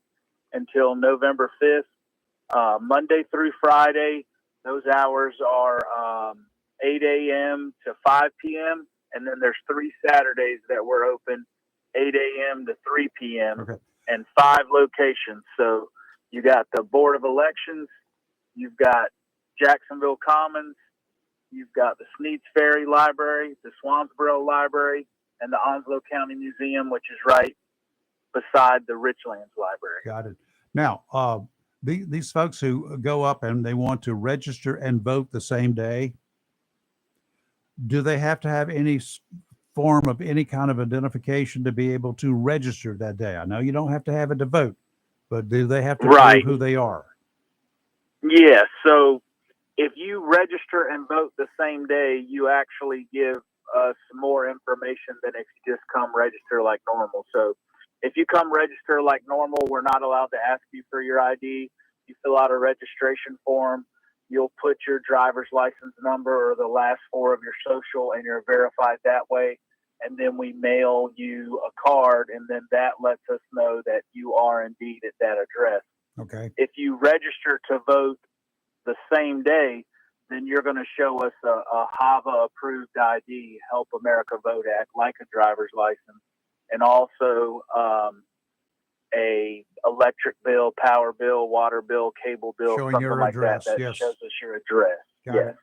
until November 5th. Monday through Friday, those hours are 8 a.m. to 5 p.m. And then there's 3 Saturdays that we're open 8 a.m. to 3 p.m. Okay. and 5 locations. So you got the Board of Elections, you've got Jacksonville Commons, you've got the Sneads Ferry Library, the Swansboro Library, and the Onslow County Museum, which is right beside the Richlands Library. Got it. Now, these folks who go up and they want to register and vote the same day, do they have to have any form of any kind of identification to be able to register that day? I know you don't have to have it to vote, but do they have to Right. prove who they are? Yeah, so if you register and vote the same day, you actually give us more information than if you just come register like normal. So if you come register like normal, we're not allowed to ask you for your ID. You fill out a registration form. You'll put your driver's license number or the last 4 of your social, and you're verified that way. And then we mail you a card, and then that lets us know that you are indeed at that address. Okay. If you register to vote the same day, then you're going to show us a HAVA approved ID, Help America Vote Act, like a driver's license, and also a electric bill, power bill, water bill, cable bill, Showing something your like address, that yes. shows us your address. Got yes. it.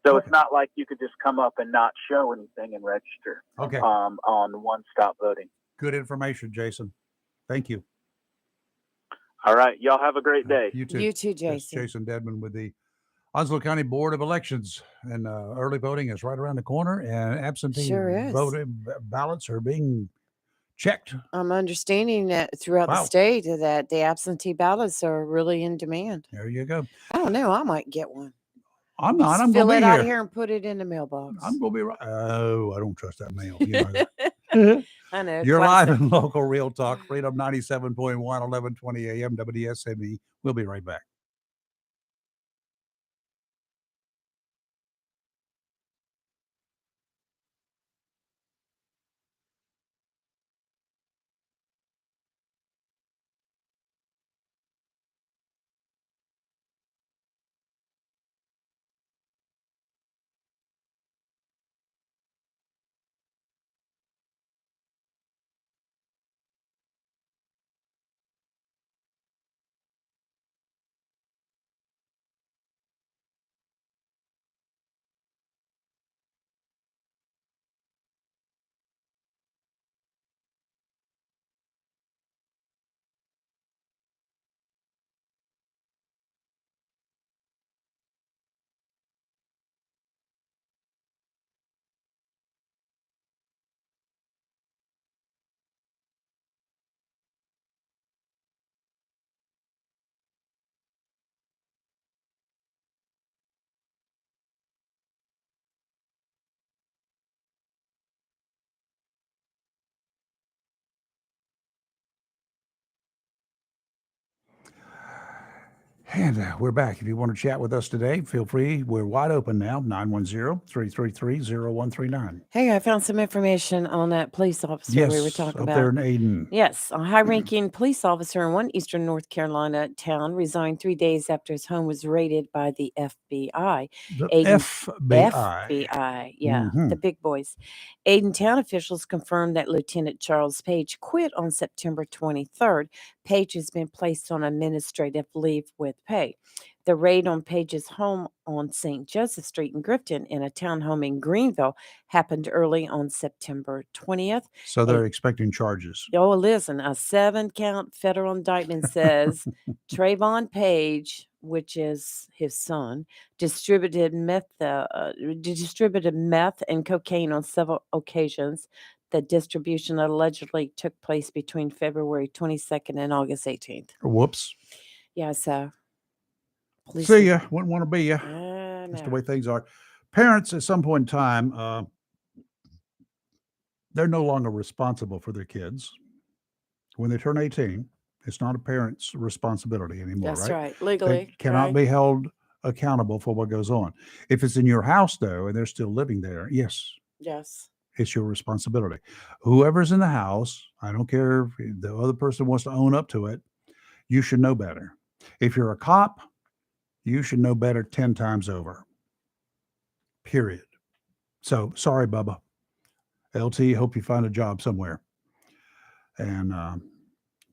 So Okay. it's not like you could just come up and not show anything and register Okay. on one-stop voting. Good information, Jason. Thank you. All right. Y'all have a great day. You too. You too, That's Jason. Jason Dedman with the Onslow County Board of Elections, and early voting is right around the corner, and absentee Sure is. ballots are being checked. I'm understanding that throughout the Wow. state that the absentee ballots are really in demand. There you go. I don't know. I might get one. I'm not. Just I'm fill going it to be out here. here and put it in the mailbox. I'm going to be right. Oh, I don't trust that mail. You know. I know. You're classic. live in local real talk, Freedom 97.1, 1120 a.m. WSME. We'll be right back. And we're back. If you want to chat with us today, feel free. We're wide open now, 910-333-0139. Hey, I found some information on that police officer Yes, we were talking up about. there in Aden. Yes, a high-ranking police officer in one eastern North Carolina town resigned 3 days after his home was raided by the FBI. The Aden- FBI. FBI, yeah, Mhm. the big boys. Aden town officials confirmed that Lieutenant Charles Page quit on September 23rd. Page has been placed on administrative leave with pay. The raid on Page's home on St. Joseph Street in Grifton and a townhome in Greenville happened early on September 20th. So they're expecting charges. Oh, listen, a 7-count federal indictment says Trayvon Page, which is his son, distributed meth and cocaine on several occasions. The distribution allegedly took place between February 22nd and August 18th. Whoops. Yeah, so police See ya. Wouldn't want to be ya. That's the no. way things are. Parents, at some point in time, they're no longer responsible for their kids. When they turn 18, it's not a parent's responsibility anymore, That's right? right. Legally, They cannot right? be held accountable for what goes on. If it's in your house, though, and they're still living there, yes, Yes. it's your responsibility. Whoever's in the house, I don't care if the other person wants to own up to it, you should know better. If you're a cop, you should know better 10 times over. Period. So sorry, Bubba. LT, hope you find a job somewhere. And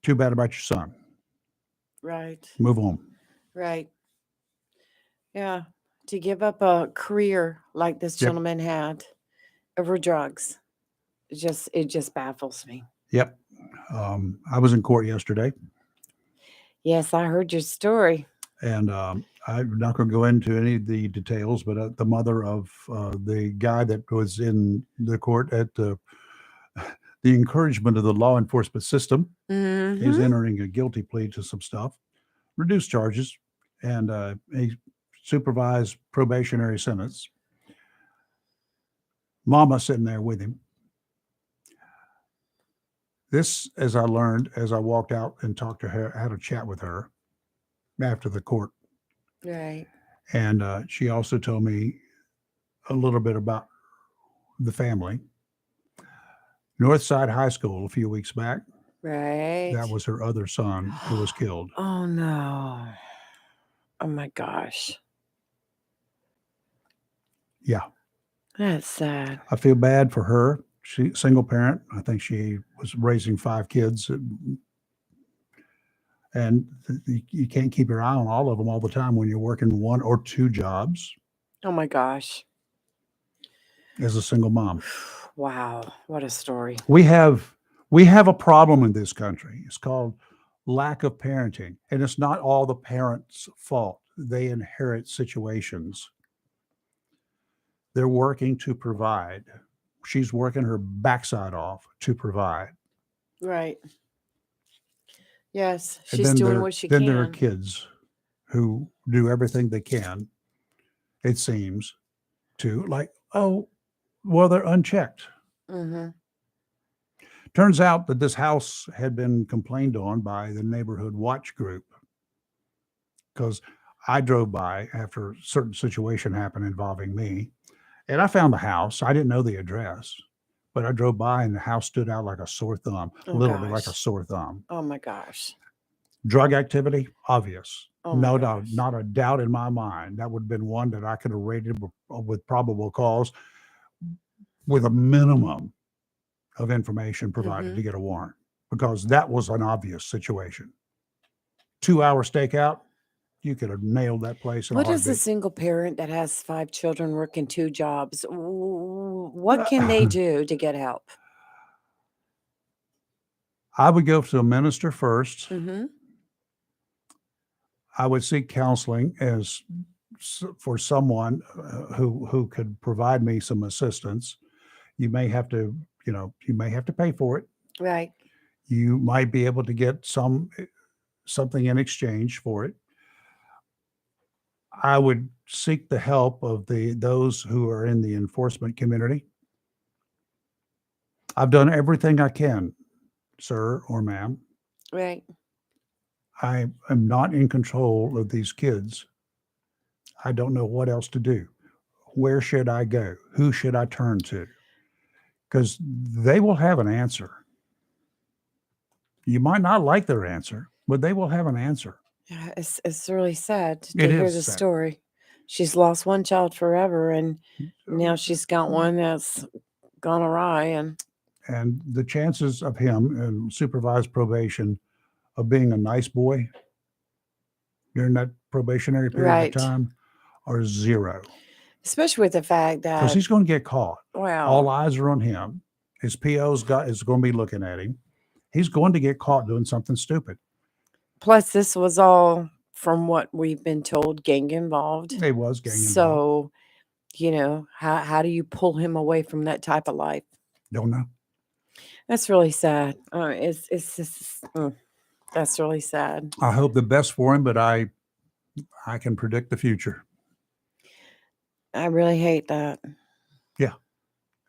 too bad about your son. Right. Move on. Right. Yeah. To give up a career like this Yep. gentleman had over drugs, it just baffles me. Yep. I was in court yesterday, Yes, I heard your story. and I'm not going to go into any of the details, but the mother of the guy that was in the court at the encouragement of the law enforcement system is Mm-hmm. entering a guilty plea to some stuff, reduced charges, and a supervised probationary sentence. Mama sitting there with him. This, as I learned as I walked out and talked to her, had a chat with her after the court. Right. And she also told me a little bit about the family. Northside High School a few weeks back, Right. that was her other son who was killed. Oh no. Oh my gosh. Yeah. That's sad. I feel bad for her. She single parent. I think she was raising 5 kids. And you can't keep your eye on all of them all the time when you're working 1 or 2 jobs Oh my gosh. as a single mom. Wow. What a story. We have a problem in this country. It's called lack of parenting. And it's not all the parents' fault. They inherit situations. They're working to provide. She's working her backside off to provide. Right. Yes, And she's then doing there, what she then can. there are kids who do everything they can, it seems, to like, oh, well, they're unchecked. Mm-hmm. Turns out that this house had been complained on by the neighborhood watch group because I drove by after a certain situation happened involving me, and I found the house. I didn't know the address, but I drove by and the house stood out like a sore thumb, Oh, literally like a gosh. sore thumb. Oh my gosh. Drug activity, obvious. Oh my No gosh. doubt, not a doubt in my mind. That would have been one that I could have rated with probable cause with a minimum of information provided Mm-hmm. to get a warrant because that was an obvious situation. 2-hour stakeout, you could have nailed that place in a What does a heartbeat. single parent that has 5 children working 2 jobs, what can they do to get help? I would go to a minister first. Mm-hmm. I would seek counseling for someone who could provide me some assistance. You may have to, you may have to pay for it. Right. You might be able to get something in exchange for it. I would seek the help of those who are in the enforcement community. I've done everything I can, sir or ma'am. Right. I am not in control of these kids. I don't know what else to do. Where should I go? Who should I turn to? Because they will have an answer. You might not like their answer, but they will have an answer. Yeah, it's really sad to It hear is the sad. story. She's lost one child forever, and now she's got one that's gone awry. And the chances of him in supervised probation of being a nice boy during that probationary period Right. of time are 0. Especially with the fact Because that, he's going to get caught. wow, All eyes are on him. His PO's is going to be looking at him. He's going to get caught doing something stupid. plus this was all, from what we've been told, gang involved. He was gang involved. So, how do you pull him away from that type of life? Don't know. That's really sad. It's just, that's really sad. I hope the best for him, but I can predict the future. I really hate that. Yeah.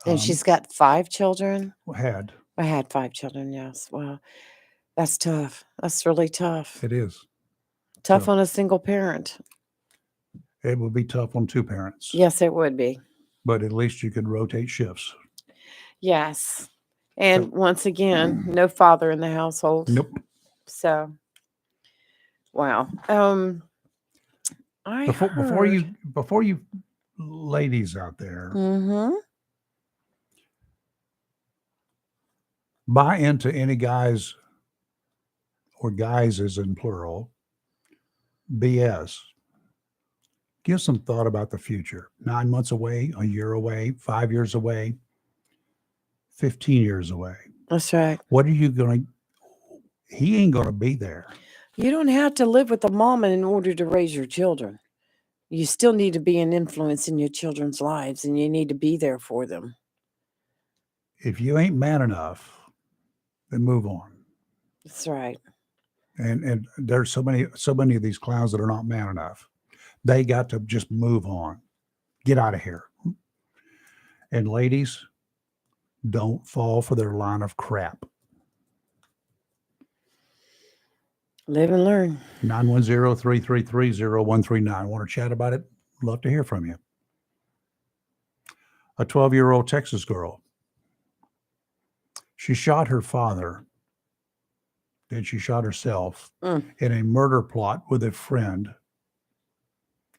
And she's got 5 children. Had. I had 5 children, yes. Well, that's tough. That's really tough. It is. Tough So- on a single parent. It would be tough on 2 parents. Yes, it would be. But at least you could rotate shifts. Yes. And once again, no father in the household. Nope. So, wow. Before you ladies out there, Mm-hmm. buy into any guys, or guys is in plural, BS. Give some thought about the future. 9 months away, a year away, 5 years away, 15 years away. That's right. What are you going to, he ain't going to be there. You don't have to live with a mom in order to raise your children. You still need to be an influence in your children's lives, and you need to be there for them. If you ain't man enough, then move on. That's right. And there's so many of these clowns that are not man enough. They got to just move on. Get out of here. And ladies, don't fall for their line of crap. Live and learn. 910-333-0139. Want to chat about it? Love to hear from you. A 12-year-old Texas girl. She shot her father. Then she shot herself in a murder plot with a friend.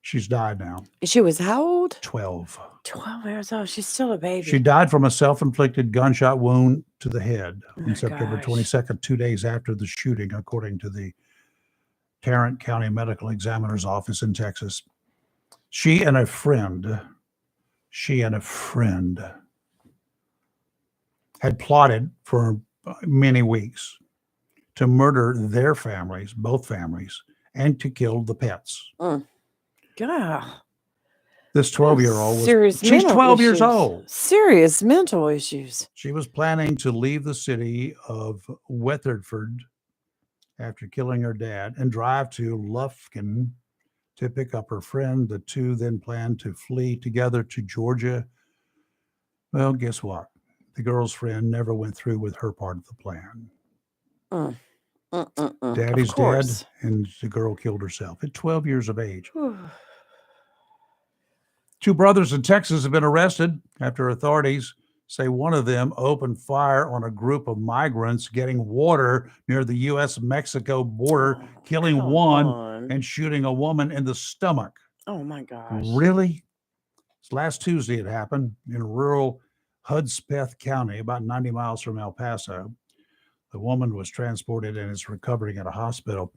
She's died now. She was how old? 12. 12 years old. She's still a baby. She died from a self-inflicted gunshot wound to the head on September gosh. 22nd, 2 days after the shooting, according to the Tarrant County Medical Examiner's Office in Texas. She and a friend had plotted for many weeks to murder their families, both families, and to kill the pets. God. This 12-year-old she's 12 years old. Serious mental issues. She was planning to leave the city of Weatherford after killing her dad and drive to Lufkin to pick up her friend. The two then planned to flee together to Georgia. Well, guess what? The girl's friend never went through with her part of the plan. Daddy's dead, and the girl killed herself at 12 years of age. Two brothers in Texas have been arrested after authorities say one of them opened fire on a group of migrants getting water near the U.S.-Mexico border, killing one and shooting a woman in the stomach. Oh, my gosh. Really? Last Tuesday it happened in rural Hudspeth County, about 90 miles from El Paso. The woman was transported and is recovering at a hospital.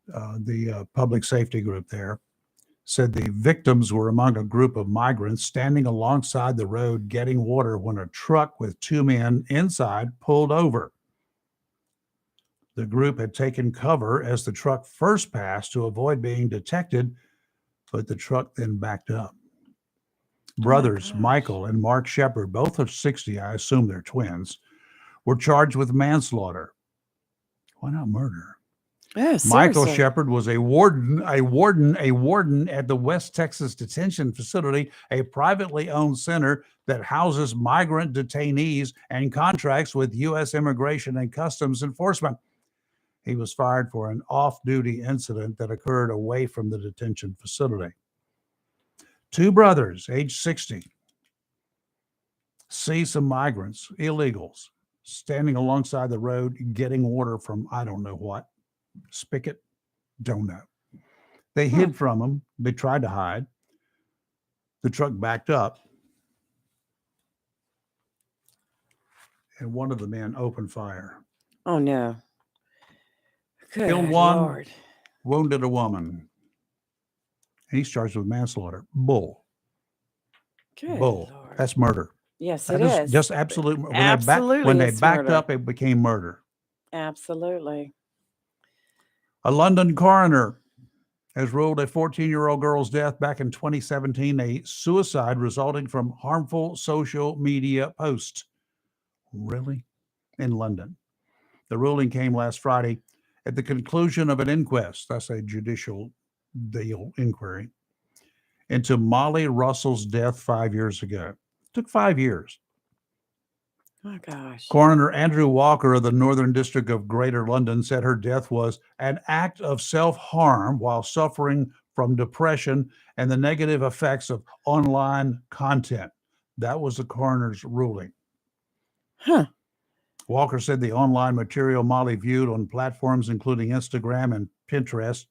The public safety group there said the victims were among a group of migrants standing alongside the road getting water when a truck with two men inside pulled over. The group had taken cover as the truck first passed to avoid being detected, but the truck then backed up. Brothers Michael and Mark Shepard, both of 60, I assume they're twins, were charged with manslaughter. Why not murder? Yes, Michael seriously. Shepard was a warden at the West Texas Detention Facility, a privately owned center that houses migrant detainees and contracts with U.S. Immigration and Customs Enforcement. He was fired for an off-duty incident that occurred away from the detention facility. Two brothers, age 60, see some migrants, illegals, standing alongside the road getting water from I don't know what. Spigot, don't know. They hid from him. They tried to hide. The truck backed up, and one of the men opened fire. Oh, no. Good Killed one, Lord. wounded a woman. He's charged with manslaughter. Bull. Good Bull. Lord. That's murder. Yes, That it is is. just absolute. Absolutely, When they it's backed murder. up, it became murder. Absolutely. A London coroner has ruled a 14-year-old girl's death back in 2017 a suicide resulting from harmful social media posts. Really? In London. The ruling came last Friday at the conclusion of an inquest, that's a judicial deal inquiry, into Molly Russell's death 5 years ago. It took 5 years. Oh, gosh. Coroner Andrew Walker of the Northern District of Greater London said her death was an act of self-harm while suffering from depression and the negative effects of online content. That was the coroner's ruling. Huh. Walker said the online material Molly viewed on platforms including Instagram and Pinterest,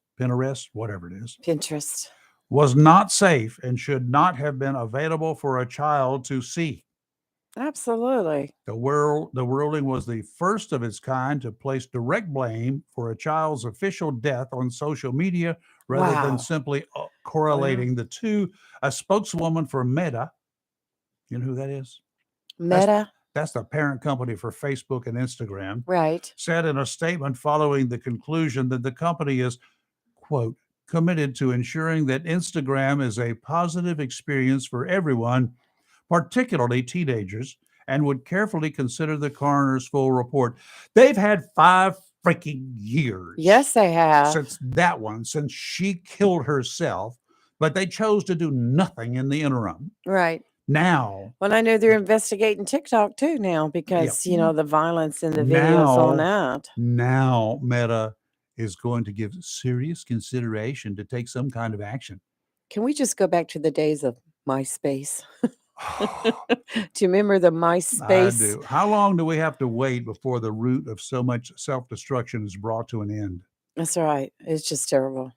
whatever it is, Pinterest. was not safe and should not have been available for a child to see. Absolutely. The ruling was the first of its kind to place direct blame for a child's official death on social media rather than Wow. simply Wow. correlating the two. A spokeswoman for Meta, you know who that is? That's Meta. that's the parent company for Facebook and Instagram, Right. said in a statement following the conclusion that the company is, quote, committed to ensuring that Instagram is a positive experience for everyone, particularly teenagers, and would carefully consider the coroner's full report. They've had 5 freaking years Yes, they have. since she killed herself, but they chose to do nothing in the interim. Right. Now, Well, I know they're investigating TikTok too now yeah, because, the violence in the videos on that. now Meta is going to give serious consideration to take some kind of action. Can we just go back to the days of MySpace? Do you remember the I MySpace? do. How long do we have to wait before the root of so much self-destruction is brought to an end? That's right. It's just terrible.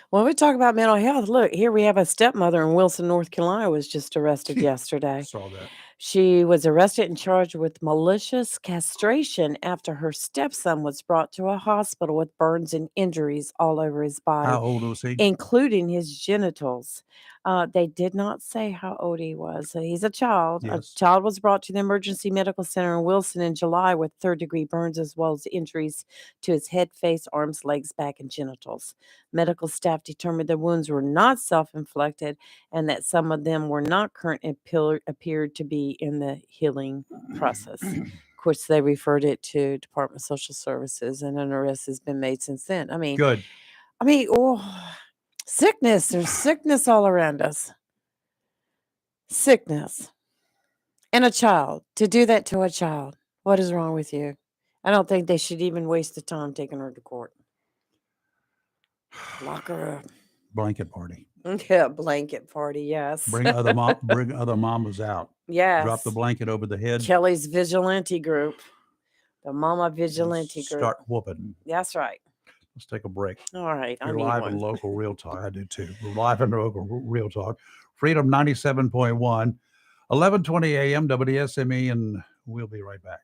When we talk about mental health, look, here we have a stepmother in Wilson, North Carolina, was just arrested yesterday. Saw that. She was arrested and charged with malicious castration after her stepson was brought to a hospital with burns and injuries all over his body, How old was he? including his genitals. They did not say how old he was. So he's a child. A Yes. child was brought to the emergency medical center in Wilson in July with third-degree burns as well as injuries to his head, face, arms, legs, back, and genitals. Medical staff determined the wounds were not self-inflicted and that some of them were not current and appeared to be in the healing process. Of course, they referred it to Department of Social Services, and an arrest has been made since then. Good. Sickness. There's sickness all around us. Sickness. And a child. To do that to a child. What is wrong with you? I don't think they should even waste the time taking her to court. Lock her up. Blanket party. Yeah, blanket party, yes. Bring other mamas out. Yes. Drop the blanket over the head. Kelly's vigilante group. The Mama and Vigilante group. Start whooping. That's right. Let's take a break. All right. I You're need live one. and local real talk. I do too. We're live and local real talk. Freedom 97.1, 11:20 a.m. WSME, and we'll be right back.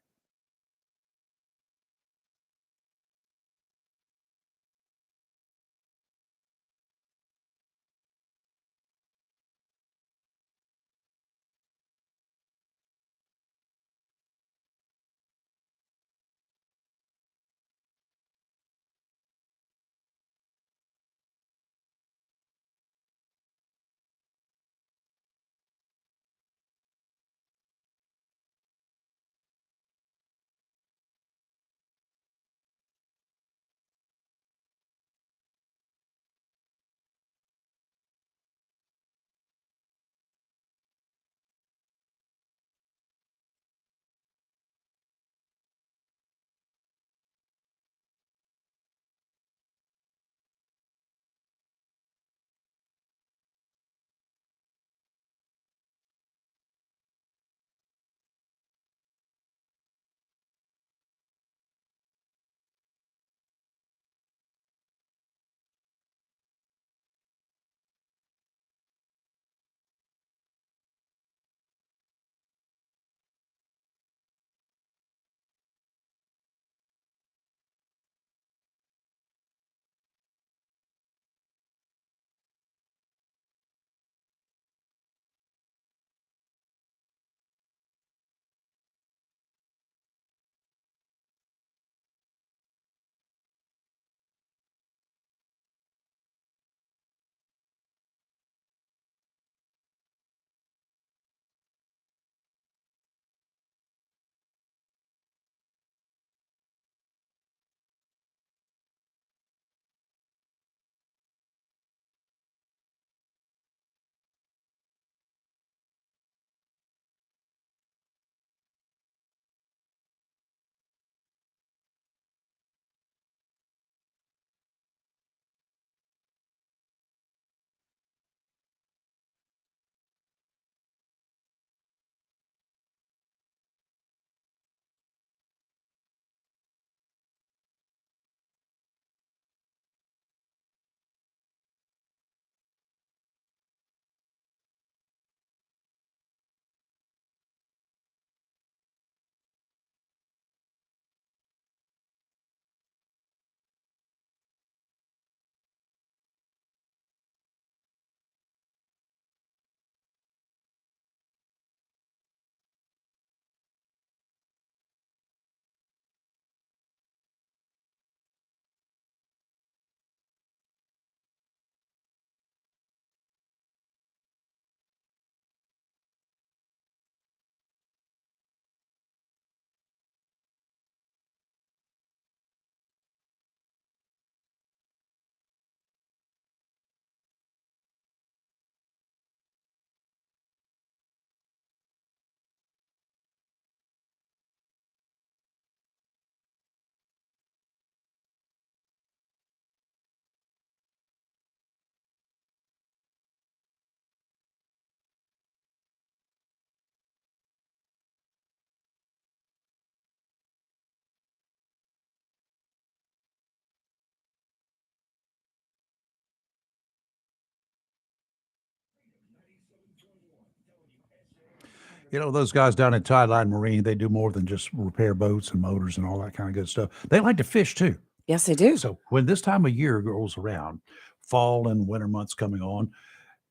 You know, those guys down at Tideline Marine, they do more than just repair boats and motors and all that kind of good stuff. They like to fish too. Yes, they do. So when this time of year rolls around, fall and winter months coming on,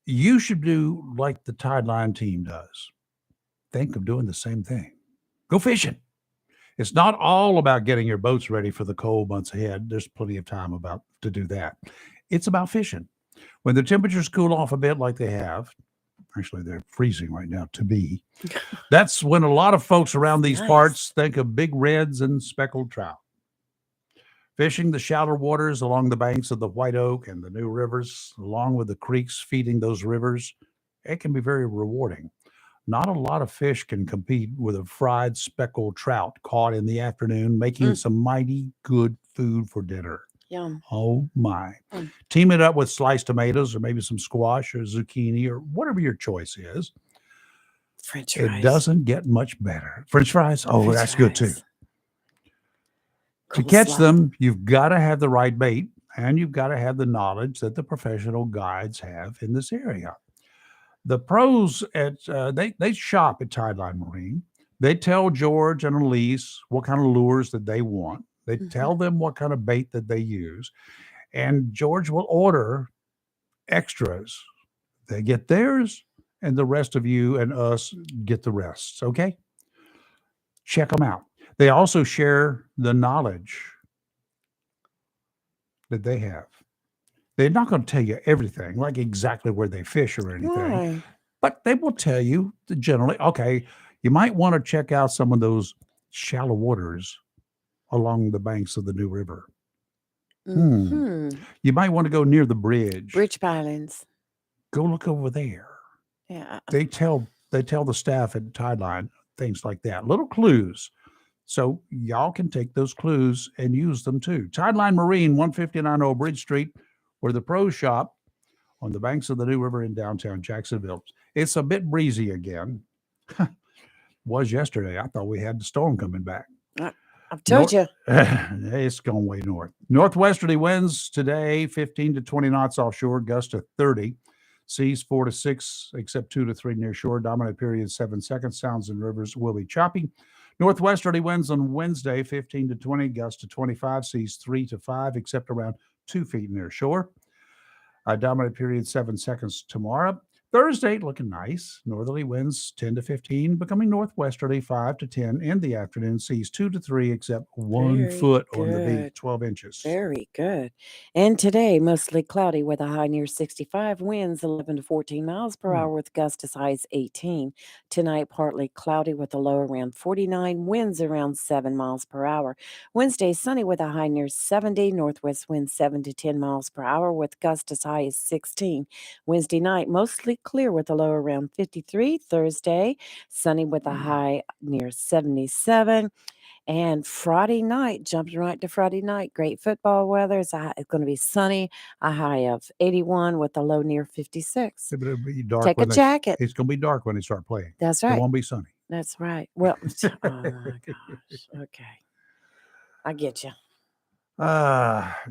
you should do like the Tideline team does. Think of doing the same thing. Go fishing. It's not all about getting your boats ready for the cold months ahead. There's plenty of time to do that. It's about fishing. When the temperatures cool off a bit like they have, actually they're freezing right now to be, that's when a lot of folks around these parts think of big reds and speckled trout. Fishing the shallow waters along the banks of the White Oak and the New Rivers, along with the creeks feeding those rivers, it can be very rewarding. Not a lot of fish can compete with a fried speckled trout caught in the afternoon, making some mighty good food for dinner. Yum. Oh my. Team it up with sliced tomatoes or maybe some squash or zucchini or whatever your choice is. French fries. It doesn't get much better. French fries? Oh, French that's good too. fries. To catch Coleslaw. them, you've got to have the right bait and you've got to have the knowledge that the professional guides have in this area. The pros at they shop at Tideline Marine. They tell George and Elise what kind of lures that they want. They tell them what kind of bait that they use, and George will order extras. They get theirs, and the rest of you and us get the rest. Okay, check them out. They also share the knowledge that they have. They're not going to tell you everything, like exactly where they fish or anything, Why? but they will tell you that generally, okay, you might want to check out some of those shallow waters along the banks of the New River. You might want to go near the bridge. Bridge Islands. Go look over there. Yeah. They tell the staff at Tideline things like that, little clues. So y'all can take those clues and use them too. Tideline Marine, 159 Old Bridge Street, where the pros shop on the banks of the New River in downtown Jacksonville. It's a bit breezy again. Was yesterday. I thought we had the storm coming back. I've told you. It's going way north. Northwesterly winds today, 15 to 20 knots offshore, gusts to 30. Seas 4 to 6, except 2 to 3 near shore. Dominant period 7 seconds. Sounds and rivers will be choppy. Northwesterly winds on Wednesday, 15 to 20, gusts to 25. Seas 3 to 5, except around 2 feet near shore. Dominant period 7 seconds tomorrow. Thursday, looking nice. Northerly winds 10 to 15, becoming northwesterly 5 to 10 in the afternoon. Seas 2 to 3, except 1 Very foot on the good. beach, 12 inches. Very good. And today, mostly cloudy with a high near 65, winds 11 to 14 miles per hour with gusts as high as 18. Tonight, partly cloudy with a low around 49, winds around 7 miles per hour. Wednesday, sunny with a high near 70, northwest winds 7 to 10 miles per hour with gusts as high as 16. Wednesday night, mostly clear with a low around 53. Thursday, sunny with a high near 77. And Friday night, jumping right to Friday night, great football weather. It's going to be sunny, a high of 81 with a low near 56. But it'll be dark Take a when jacket. It's going to be dark when they start playing. That's It right. won't be sunny. That's right. Well, oh my gosh. Okay. I get you.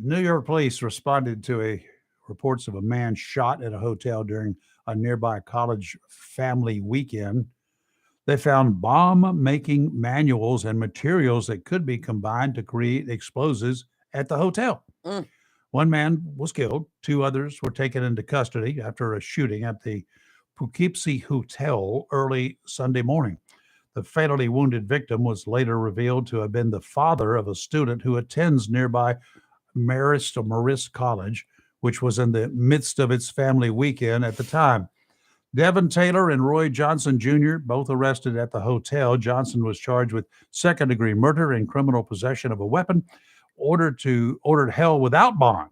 New York police responded to reports of a man shot at a hotel during a nearby college family weekend. They found bomb-making manuals and materials that could be combined to create explosives at the hotel. One man was killed. 2 others were taken into custody after a shooting at the Poughkeepsie Hotel early Sunday morning. The fatally wounded victim was later revealed to have been the father of a student who attends nearby Marist College, which was in the midst of its family weekend at the time. Devin Taylor and Roy Johnson Jr., both arrested at the hotel. Johnson was charged with second-degree murder and criminal possession of a weapon, ordered held without bond.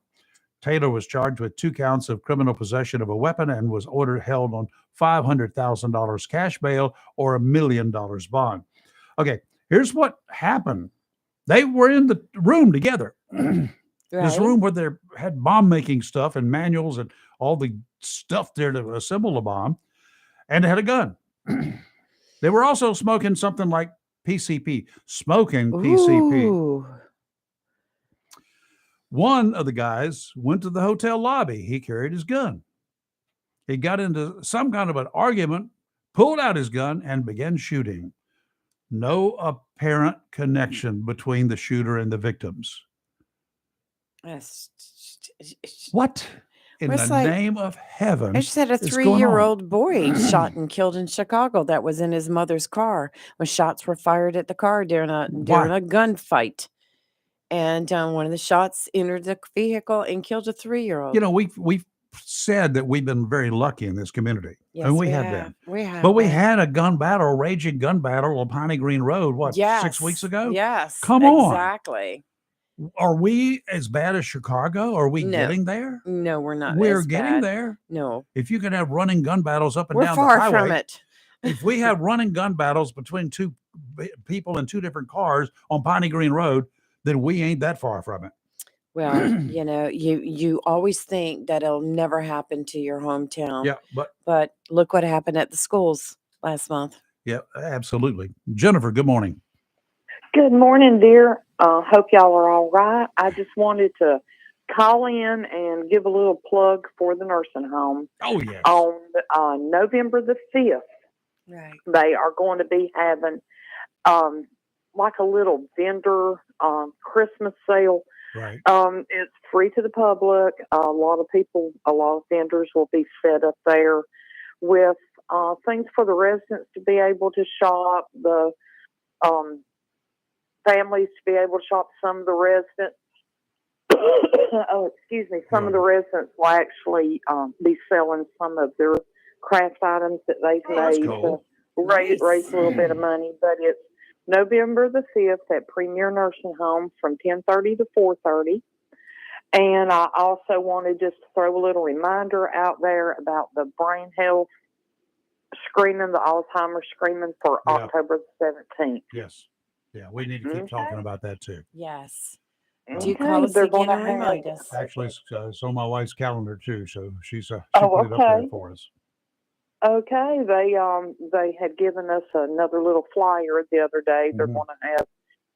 Taylor was charged with 2 counts of criminal possession of a weapon and was ordered held on $500,000 cash bail or $1 million bond. Okay, here's what happened. They were in the room together. This room where they had bomb-making stuff and manuals and all the stuff there to assemble a bomb, and they had a gun. They were also smoking something like PCP. Ooh. One of the guys went to the hotel lobby. He carried his gun. He got into some kind of an argument pulled out his gun, and began shooting. No apparent connection between the shooter and the victims. What in Well, it's the like- name of heaven I just had a is going on? 3-year-old boy shot and killed in Chicago that was in his mother's car when shots were fired at the car during a gunfight. And one of the shots entered the vehicle and killed a 3-year-old. You know, we've said that we've been very lucky in this community. Yes, and we have been. We have. But we been. had a raging gun battle on Piney Green Road, 6 weeks ago? Yes. Come on. Exactly. Are we as bad as Chicago? Are we No. getting there? No, we're not. We're as getting bad. there. No. If you can have running gun battles up and We're down far the highway, from it. if we have running gun battles between two people in two different cars on Piney Green Road, then we ain't that far from it. Well, you always think that it'll never happen to your hometown. Yeah, But look what happened at the schools last month. Yeah, absolutely. Jennifer, good morning. Good morning, dear. Hope y'all are all right. I just wanted to call in and give a little plug for the nursing home. Oh, yes. On November the 5th, Right. they are going to be having like a little vendor Christmas sale. Right. It's free to the public. A lot of vendors will be set up there with things for the residents to be able to shop, the families to be able to shop. Some of the residents, some of the residents will actually be selling some of their craft items that they've made cool. to raise a little bit of money. But it's November the 5th at Premier Nursing Home from 10:30 to 4:30. And I also wanted just to throw a little reminder out there about the brain health screening, the Alzheimer's screening for October the 17th. Yes. Yeah, we need to keep talking about that too. Yes. Okay, Do you call us they're again gonna and remind us? Actually, it's on my wife's calendar too, so she put it up okay. there for us. Okay, they had given us another little flyer the other day. They're going to have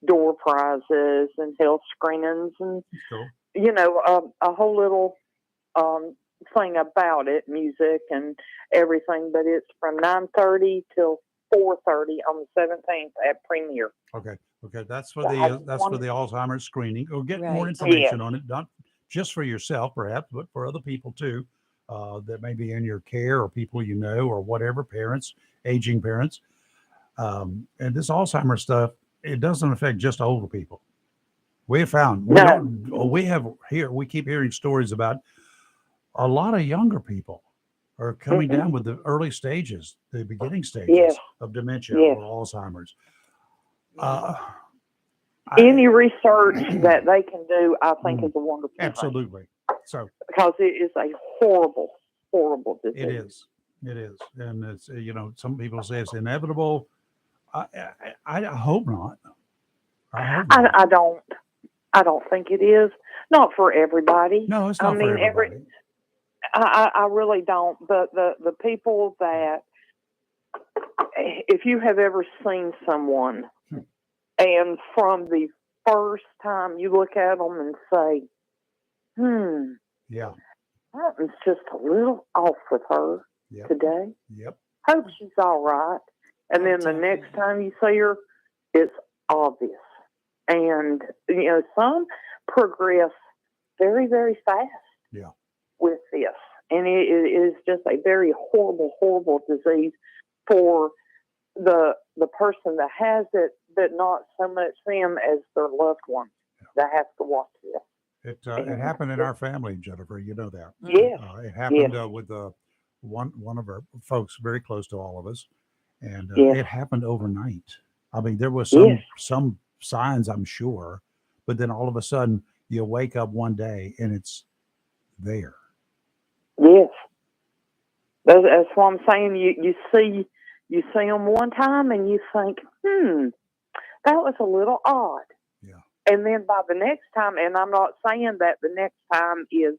door prizes and health screenings and Cool. A whole little thing about it, music and everything. But it's from 9:30 till 4:30 on the 17th at Premier. Okay. That's for So the Alzheimer's screening. Or get more information on it, not just for yourself, perhaps, but for other people too, that may be in your care or people you know or whatever, parents, aging parents. And this Alzheimer's stuff, it doesn't affect just older people. We have found we keep hearing stories about a lot of younger people are coming down with the early stages, the beginning stages of dementia or Alzheimer's. Any research that they can do, I think, is a wonderful thing. Absolutely. So because it is a horrible, horrible disease. It is, and it's some people say it's inevitable. I hope not. I don't think it is. Not for everybody. No, it's not for everybody. I really don't. But the people that, if you have ever seen someone, and from the first time you look at them and say, something's just a little off with her today. Yep. Hope she's all right. And then the next time you see her, it's obvious. And, some progress very, very fast with this. And it is just a very horrible, horrible disease for the person that has it, but not so much them as their loved ones that have to watch this. It happened in our family, Jennifer. You know that. Yes. It happened with one of our folks very close to all of us, and it happened overnight. I mean, there was some signs, I'm sure, but then all of a sudden you wake up one day and it's there. Yes, that's what I'm saying. You see them one time and you think, that was a little odd. Yeah. And then by the next time, and I'm not saying that the next time is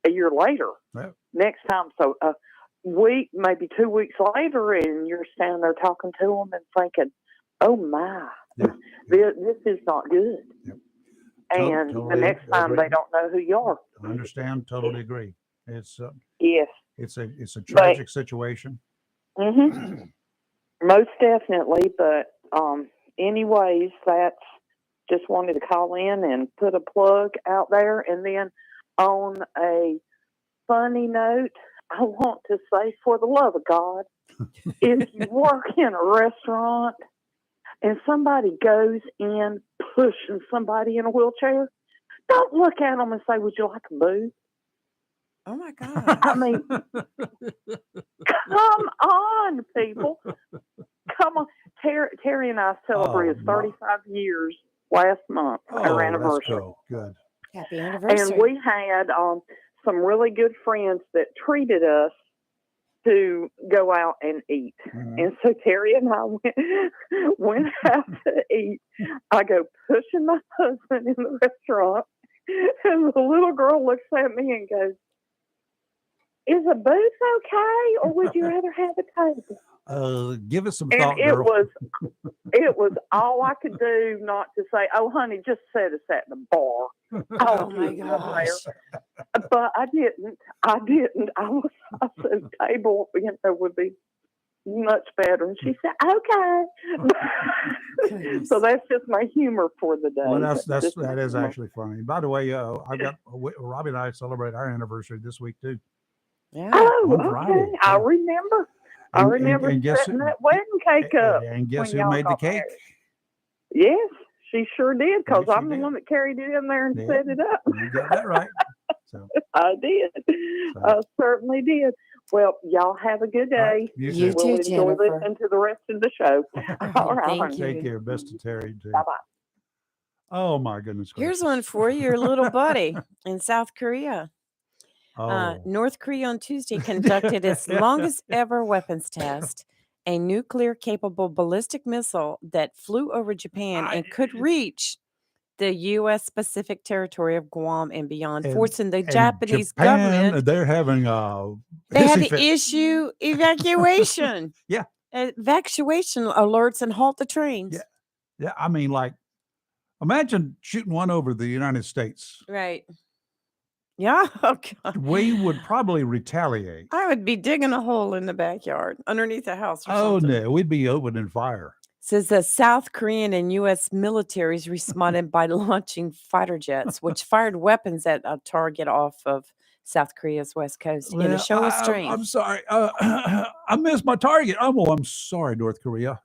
a year later. Yeah. Next time, so a week, maybe 2 weeks later, and you're standing there talking to them and thinking, "Oh my, this is not good." Yep. And Totally the next time agree. they don't know who you are. I understand. Totally agree. It's yes. It's a tragic situation. Mm-hmm. Most definitely. But anyways, that's just wanted to call in and put a plug out there. And then on a funny note, I want to say, for the love of God, if you work in a restaurant and somebody goes in pushing somebody in a wheelchair, don't look at them and say, "Would you like a booth?" Oh my God. I mean, come on, people. Come on. Terry and I celebrated 35 years last month, our anniversary. That's cool. Good. Happy anniversary. And we had some really good friends that treated us to go out and eat. Mhm. And so Terry and I went out to eat. I go pushing my husband in the restaurant, and the little girl looks at me and goes, "Is a booth okay, or would you rather have a table?" Give us some And thought, it girl. was all I could do not to say, "Oh, honey, just set us at the bar." Oh my gosh. But I didn't. I said table, would be much better. And she said, "Okay." So that's just my humor for the day. Well, Just that my is humor. actually funny. By the way, Robbie and I celebrate our anniversary this week too. Yeah. Oh, On okay. Friday. I remember. I And- remember and guess setting who- that wedding cake up. And guess when who y'all made the got cake? married. Yes, she sure did, because Yes, she I'm the did. one that carried it in there and Yeah, set it up. you got that right. So, I did. I certainly did. Well, y'all have a good all right, day. you You too. We'll too, enjoy Jennifer. listening to the rest of the show. All right. Thank honey. you. Take care. Best to Terry too. Bye-bye. Oh my goodness Here's gracious. one for your little buddy in South Korea. Oh, North Korea on Tuesday conducted its longest ever weapons test, a nuclear capable ballistic missile that flew over Japan and could reach the U.S. Pacific territory of Guam and beyond, forcing the Japanese Japan, government. they're having a They had hissy to fit. issue evacuation. Yeah. Evacuation alerts and halt the trains. Yeah, I mean, like, imagine shooting one over the United States. Right. Yeah. Oh, God. We would probably retaliate. I would be digging a hole in the backyard underneath the house or Oh something. no, we'd be opening fire. Says the South Korean and U.S. militaries responded by launching fighter jets, which fired weapons at a target off of South Korea's west coast in a show of strength. I'm sorry. I missed my target. I'm sorry, North Korea.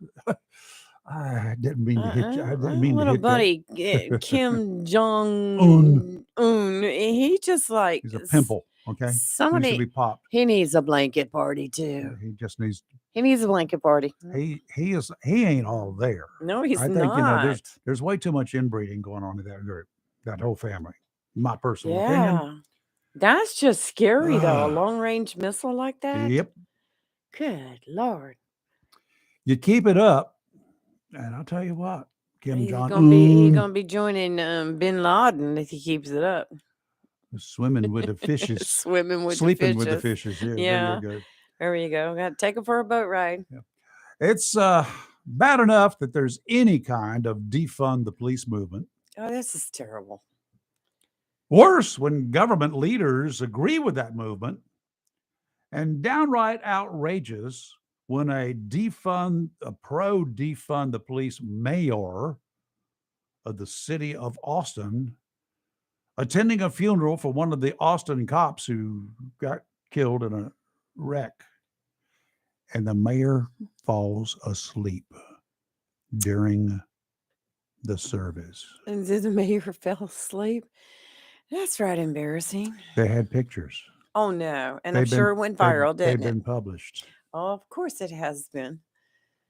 I didn't mean to hit you. I didn't mean to little hit buddy Kim Jong Un, he just like you. He's a pimple. Okay, needs to somebody. be popped. He needs a blanket party too. He just needs. He needs a blanket party. He ain't all there. No, he's I think not. there's way too much inbreeding going on in that group, that whole family. My personal opinion. Yeah, that's just scary though. A long range missile like that. Yep. Good Lord. You keep it up, and I'll tell you what, Kim He's Jong gonna be joining Bin Laden if he keeps it up. swimming with the fishes, Swimming with sleeping the with the fishes. fishes. Yeah, Yeah. there you go. There you go. Got to take him for a boat ride. It's bad enough that there's any kind of defund the police movement. Oh, this is terrible. Worse, when government leaders agree with that movement, and downright outrageous when a pro defund the police mayor of the city of Austin attending a funeral for one of the Austin cops who got killed in a wreck, and the mayor falls asleep during the service. And then the mayor fell asleep. That's right, embarrassing. They had pictures. Oh no. And I'm sure it went viral, They've didn't it? been published. Oh, of course it has been.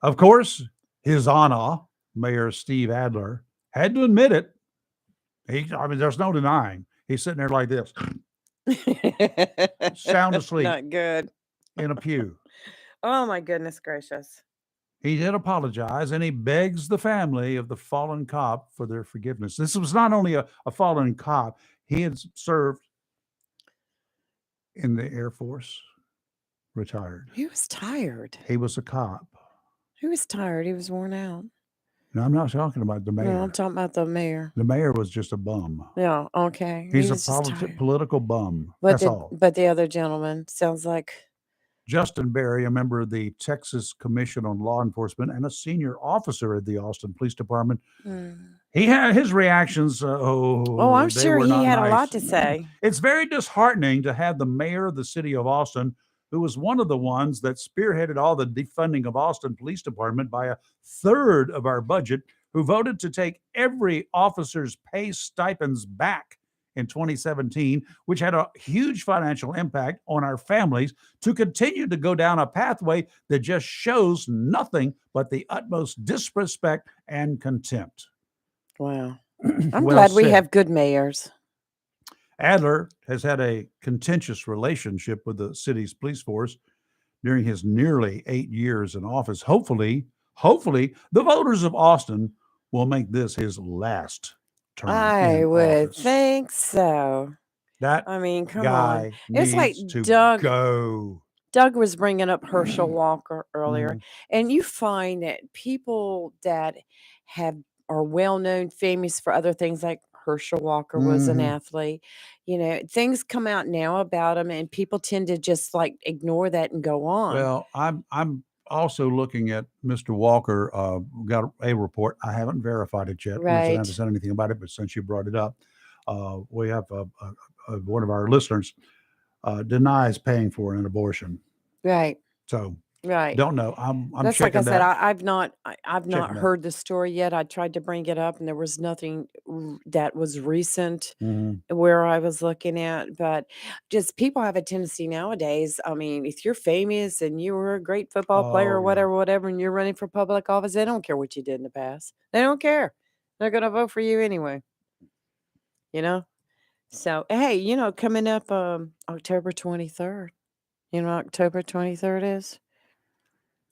Of course, his Honor, Mayor Steve Adler, had to admit it. There's no denying. He's sitting there like this, sound asleep Not good. in a pew. Oh my goodness gracious. He did apologize, and he begs the family of the fallen cop for their forgiveness. This was not only a fallen cop, he had served in the Air Force, retired. He was tired. He was a cop. He was tired. He was worn out. No, I'm not talking about the mayor. No, I'm talking about the mayor. The mayor was just a bum. Yeah, okay. He's He was just a tired. political bum. But That's all. But the other gentleman sounds like Justin Berry, a member of the Texas Commission on Law Enforcement and a senior officer at the Austin Police Department, he had his reactions. Oh, I'm They sure were he not had a nice. lot to say. It's very disheartening to have the mayor of the city of Austin, who was one of the ones that spearheaded all the defunding of Austin Police Department by a third of our budget, who voted to take every officer's pay stipends back in 2017, which had a huge financial impact on our families, to continue to go down a pathway that just shows nothing but the utmost disrespect and contempt. Wow. I'm Well glad we said. have good mayors. Adler has had a contentious relationship with the city's police force during his nearly 8 years in office. Hopefully, the voters of Austin will make this his last term I in would office. think so. That I mean, come on. guy It's like needs to Doug go. Doug was bringing up Herschel Walker earlier, Mhm. and you find that people that are well known, famous for other things, like Herschel Walker was an Mhm. athlete. Things come out now about him, and people tend to just like ignore that and go on. Well, I'm also looking at Mr. Walker. Got a report. I haven't verified it yet. I haven't Right. said anything about it, but since you brought it up, we have one of our listeners denies paying for an abortion. Right. So Right. don't know. I'm That's like I checking said, that. I've not Checking that. heard the story yet. I tried to bring it up, and there was nothing that was recent Mhm. where I was looking at. But just people have a tendency nowadays. I mean, if you're famous and you were a great football player or Oh yeah. whatever, and you're running for public office, they don't care what you did in the past. They don't care. They're going to vote for you anyway. You know. So hey, coming up October 23rd. You know what October 23rd is?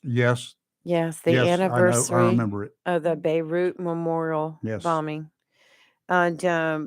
Yes. Yes, the Yes. I know. I anniversary remember it. of the Beirut Memorial Yes. bombing. And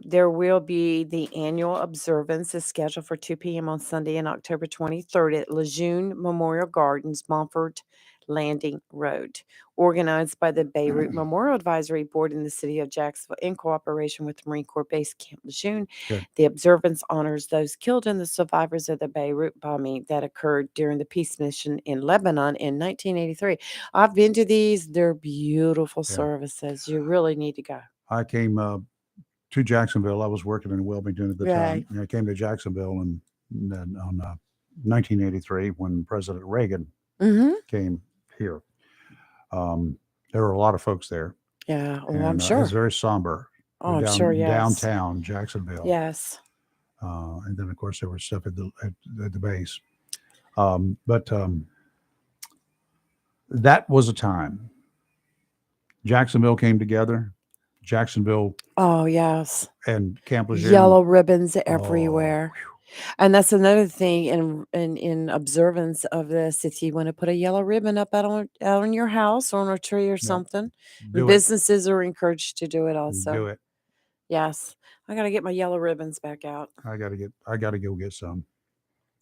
there will be the annual observance is scheduled for 2 p.m. on Sunday on October 23rd at Lejeune Memorial Gardens, Montfort Landing Road, organized by the Beirut Memorial Advisory Board in the city of Jacksonville in cooperation with Marine Corps Base Camp Lejeune. Good. The observance honors those killed and the survivors of the Beirut bombing that occurred during the peace mission in Lebanon in 1983. I've been to these. They're beautiful Yeah. services. You really need to go. I came to Jacksonville. I was working in Wilmington at the time. Right. And I came to Jacksonville and then on 1983 when President Reagan Mm-hmm. came here. There were a lot of folks there. Yeah. Oh, And I'm it sure. was very somber. Oh, I'm sure. Yes. Downtown Jacksonville. Yes. And then of course there was stuff at the base. But that was a time. Jacksonville came together. Jacksonville Oh, yes. and Camp Lejeune. Yellow ribbons Oh, everywhere. And that's another thing in observance of this. If you want to put a yellow ribbon up out on your house or on a tree or Yep. something, Do it. businesses are encouraged to do it also. Do it. Yes. I got to get my yellow ribbons back out. I gotta go get some.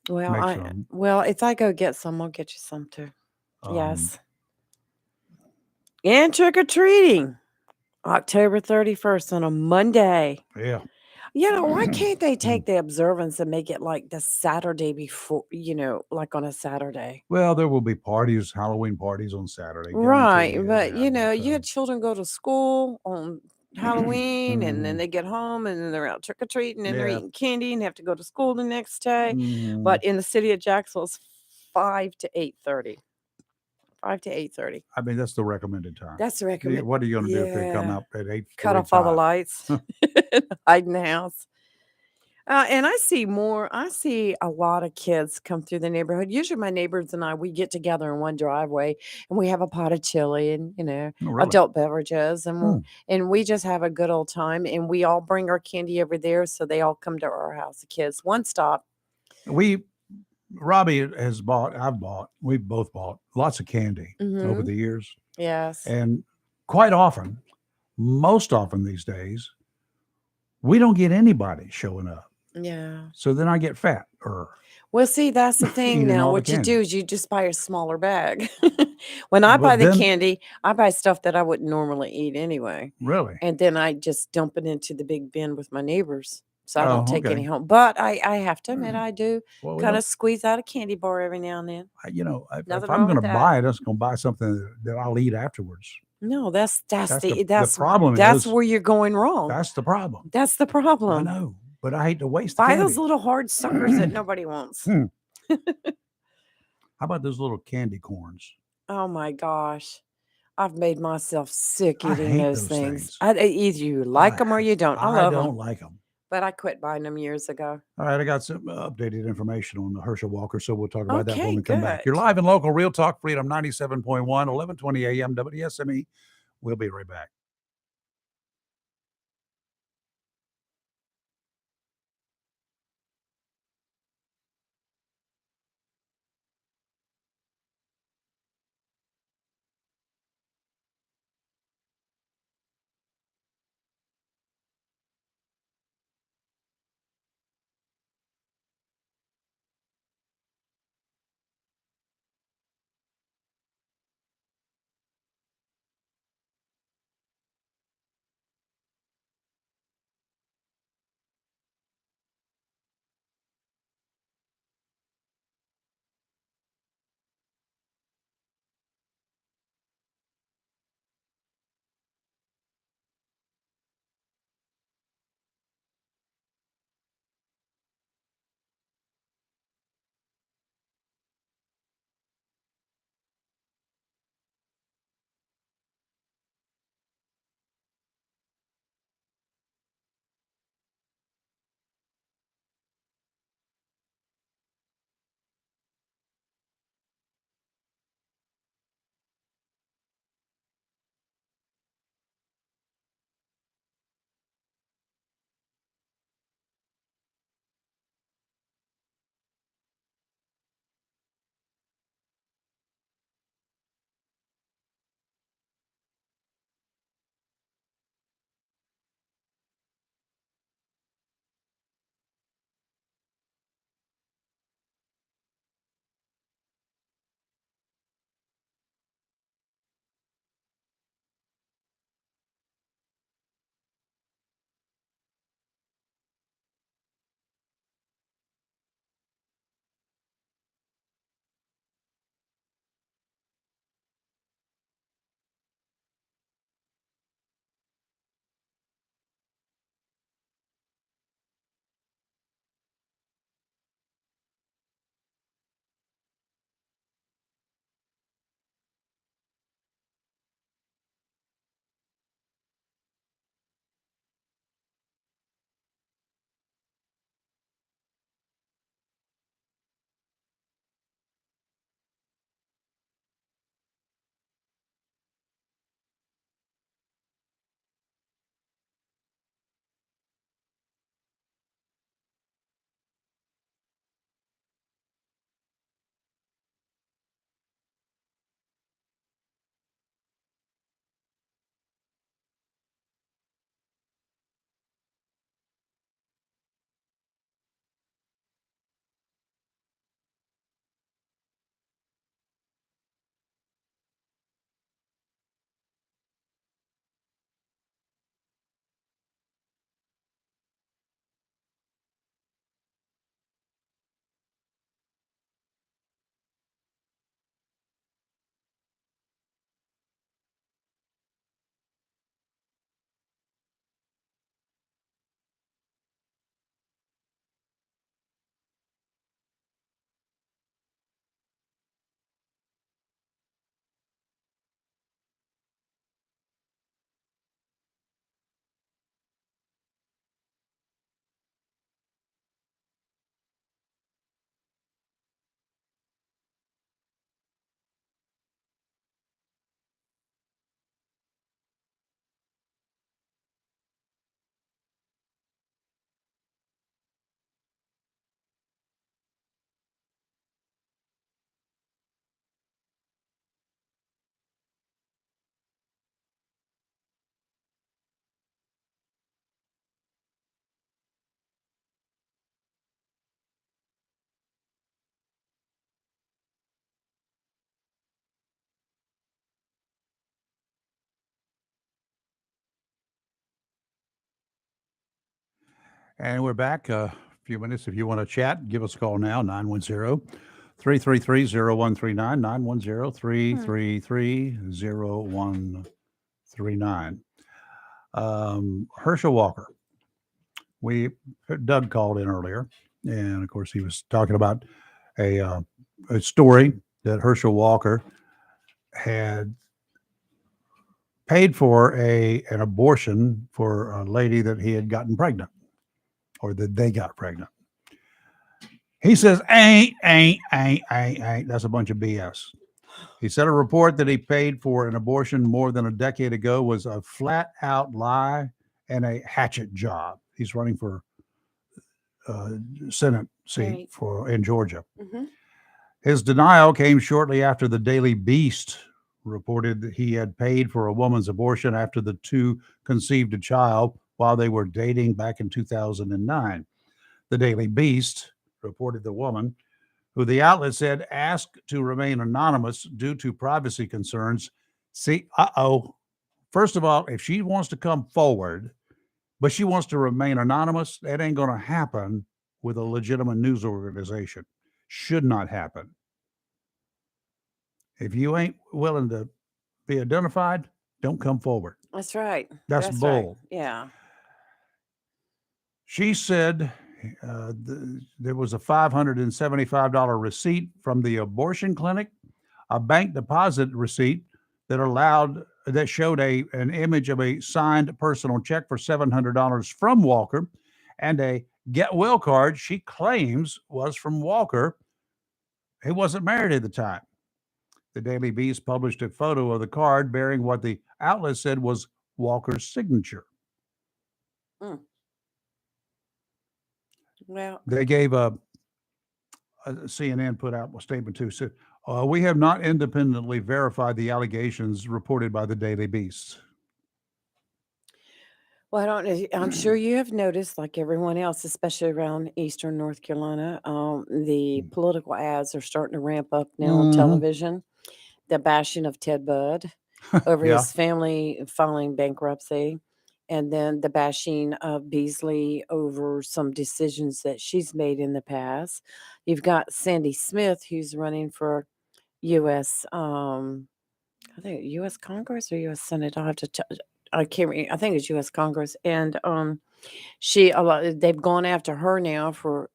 Well, Make some. if I go get some, I'll get you some too. Um, Yes. And trick or treating, October 31st on a Monday. Yeah. Why can't they take the observance and make it like the Saturday before, like on a Saturday? Well, there will be parties, Halloween parties on Saturday. Right. guaranteed. But, Yeah, you had children go to school on Halloween and then Mhm. they get home and then they're out trick or treating and they're Yeah. eating candy and have to go to school the next day. Mhm. But in the city of Jacksonville, it's 5 to 8:30. 5 to 8:30. I mean, that's the recommended time. That's the recommend. What are you going to do if they come Yeah. out at 8:45? Cut off all the lights, hide in the house. And I see a lot of kids come through the neighborhood. Usually my neighbors and I, we get together in one driveway and we have a pot of chili and, Oh, really? adult beverages and Hmm. and we just have a good old time and we all bring our candy over there. So they all come to our house, the kids, one stop. Robbie has bought, we've both bought lots of candy over Mhm. the years. Yes. And quite often, most often these days, we don't get anybody showing up. Yeah. So then I get fat Well, see, that's the thing eating now. all the What you candy. do is you just buy a smaller bag. When I But buy the then- candy, I buy stuff that I wouldn't normally eat anyway. Really? And then I just dump it into the big bin with my neighbors. So I don't take any okay. home. But I have to admit, I do Well, we kind don't, of squeeze out a candy bar every now and then. if Nothing I'm wrong going with to that. buy it, I'm just going to buy something that I'll eat afterwards. No, that's The that's problem that's is where you're going wrong. that's the problem. That's the I problem. know, but I hate to waste the Buy candy. those little hard suckers that nobody wants. How about those little candy corns? Oh my gosh. I've made myself sick I eating hate those those things. things. Either you like them or you don't. I I love don't them, like them. but I quit buying them years ago. All right, I got some updated information on the Herschel Walker, so we'll talk about that when Okay, we come back. You're good. live and local, Real Talk Freedom 97.1, 1120 a.m. WSME. We'll be right back. And we're back a few minutes. If you want to chat, give us a call now, 910-333-0139, 910-333-0139. Herschel Walker. Doug called in earlier, and of course he was talking about a story that Herschel Walker had paid for an abortion for a lady that he had gotten pregnant, or that they got pregnant. He says, ain't. That's a bunch of BS. He said a report that he paid for an abortion more than a decade ago was a flat out lie and a hatchet job. He's running for Senate seat in Georgia. Mm-hmm. His denial came shortly after the Daily Beast reported that he had paid for a woman's abortion after the two conceived a child while they were dating back in 2009. The Daily Beast reported the woman, who the outlet said asked to remain anonymous due to privacy concerns. First of all, if she wants to come forward, but she wants to remain anonymous, that ain't going to happen with a legitimate news organization. Should not happen. If you ain't willing to be identified, don't come forward. That's right. That's bull. Right. Yeah. She said there was a $575 receipt from the abortion clinic, a bank deposit receipt that showed an image of a signed personal check for $700 from Walker, and a get well card she claims was from Walker. He wasn't married at the time. The Daily Beast published a photo of the card bearing what the outlet said was Walker's signature. Well, they gave CNN put out a statement too. Said, we have not independently verified the allegations reported by the Daily Beast. Well, I don't know. I'm sure you have noticed, like everyone else, especially around Eastern North Carolina, the political ads are starting to ramp up now on television. The bashing of Ted Budd over his family filing bankruptcy, and then the bashing of Beasley over some decisions that she's made in the past. You've got Sandy Smith, who's running for U.S. I think U.S. Congress or U.S. Senate. I'll have to I can't I think it's U.S. Congress. And they've gone after her now for,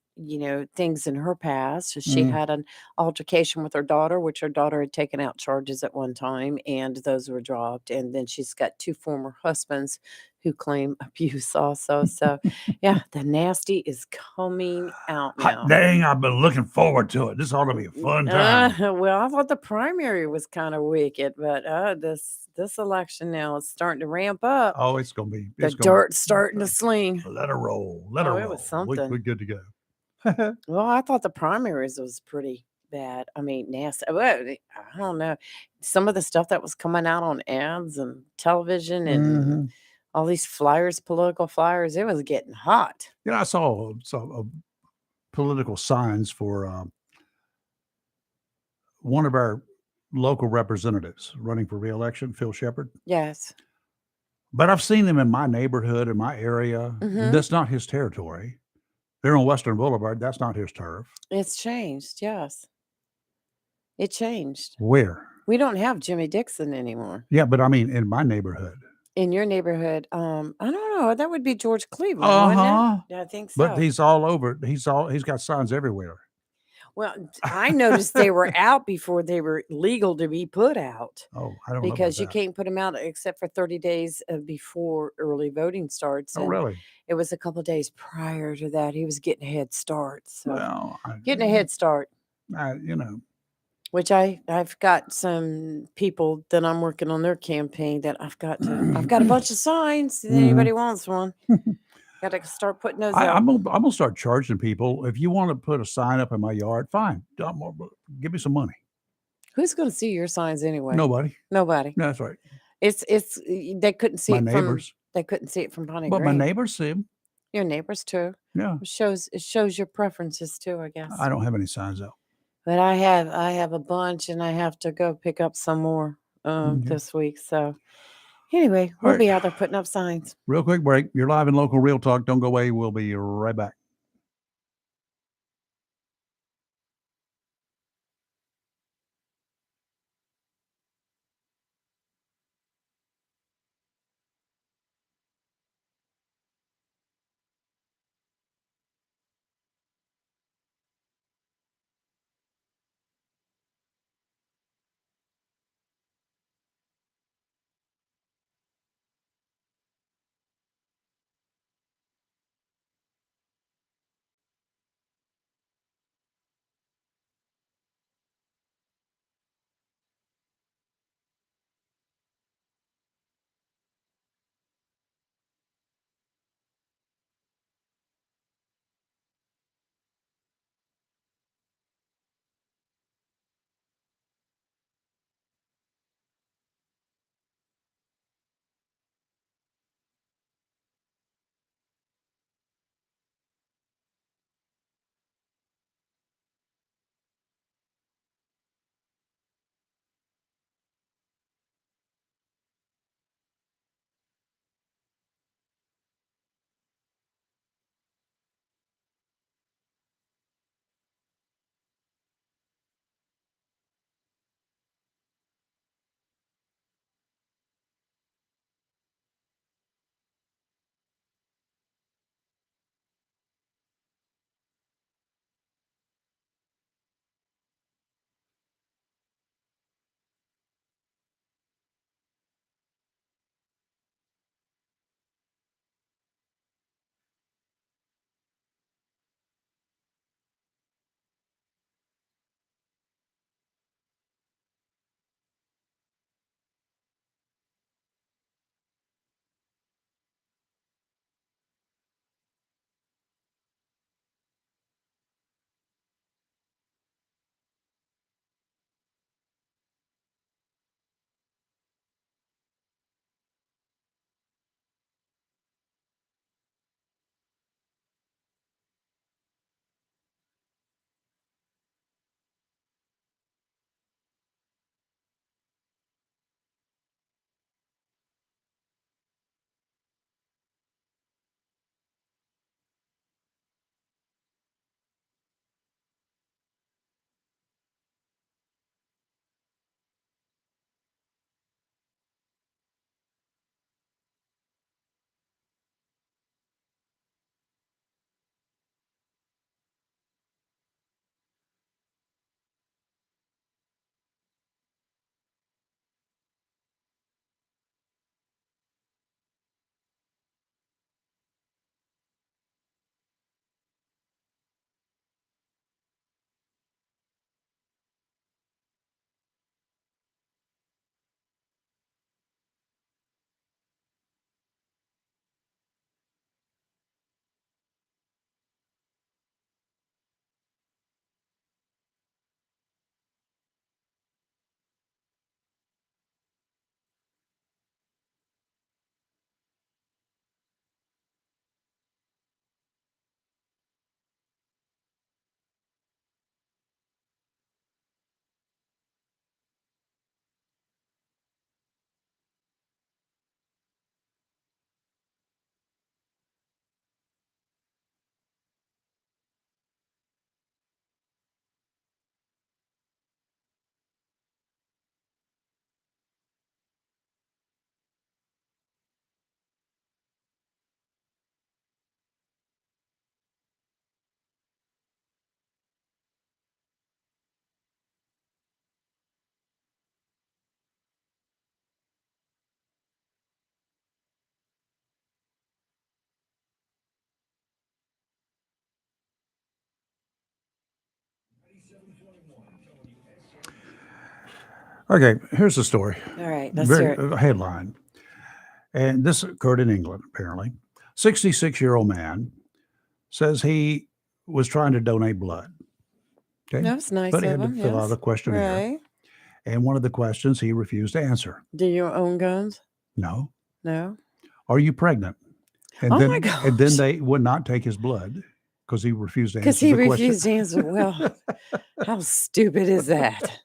things in her past. She had an altercation with her daughter, which her daughter had taken out charges at one time, and those were dropped. And then she's got two former husbands who claim abuse also. So, yeah, the nasty is coming out now. Hot dang, I've been looking forward to it. This ought to be a fun time. Well, I thought the primary was kind of wicked, but this election now is starting to ramp up. Oh, it's going to be. The dirt's starting to sling. Let her roll. Let her roll. It was something. We're good to go. Well, I thought the primaries was pretty bad. I mean, nasty. Well, I don't know. Some of the stuff that was coming out on ads and television and all these flyers, political flyers, it was getting hot. I saw political signs for one of our local representatives running for re-election, Phil Shepard. Yes. But I've seen them in my neighborhood, in my area. That's not his territory. They're on Western Boulevard. That's not his turf. It's changed. Yes. It changed. Where? We don't have Jimmy Dixon anymore. Yeah, but I mean, in my neighborhood. In your neighborhood, I don't know. That would be George Cleveland, wouldn't it? I think so. But he's all over. He's got signs everywhere. Well, I noticed they were out before they were legal to be put out. Oh, I don't know. Because you can't put them out except for 30 days before early voting starts. Oh, really? It was a couple of days prior to that. He was getting a head start. So well, getting a head start. Which I've got some people that I'm working on their campaign that I've got a bunch of signs. If anybody wants one. Got to start putting those out. I'm gonna start charging people. If you want to put a sign up in my yard, fine. Give me some money. Who's going to see your signs anyway? Nobody. That's right. It's they couldn't see my it neighbors. They couldn't see it from Bonnie But Green. my neighbors see them. Your neighbors too. Yeah. It shows your preferences too, I guess. I don't have any signs out. But I have a bunch, and I have to go pick up some more this week. So, Anyway, All we'll right. be out there putting up signs. Real quick break. You're live in Local Real Talk. Don't go away. We'll be right back. Okay, here's the story. All right, let's hear it. Headline. And this occurred in England, apparently. 66-year-old man says he was trying to donate blood. Okay. That's nice But he of had to him. fill out a Yes. questionnaire. Right. And one of the questions he refused to answer. Do you own guns? No. No. Are you pregnant? And Oh then, my And then gosh. they would not take his blood because he refused to Because answer he the question. refused to answer. Well, how stupid is that?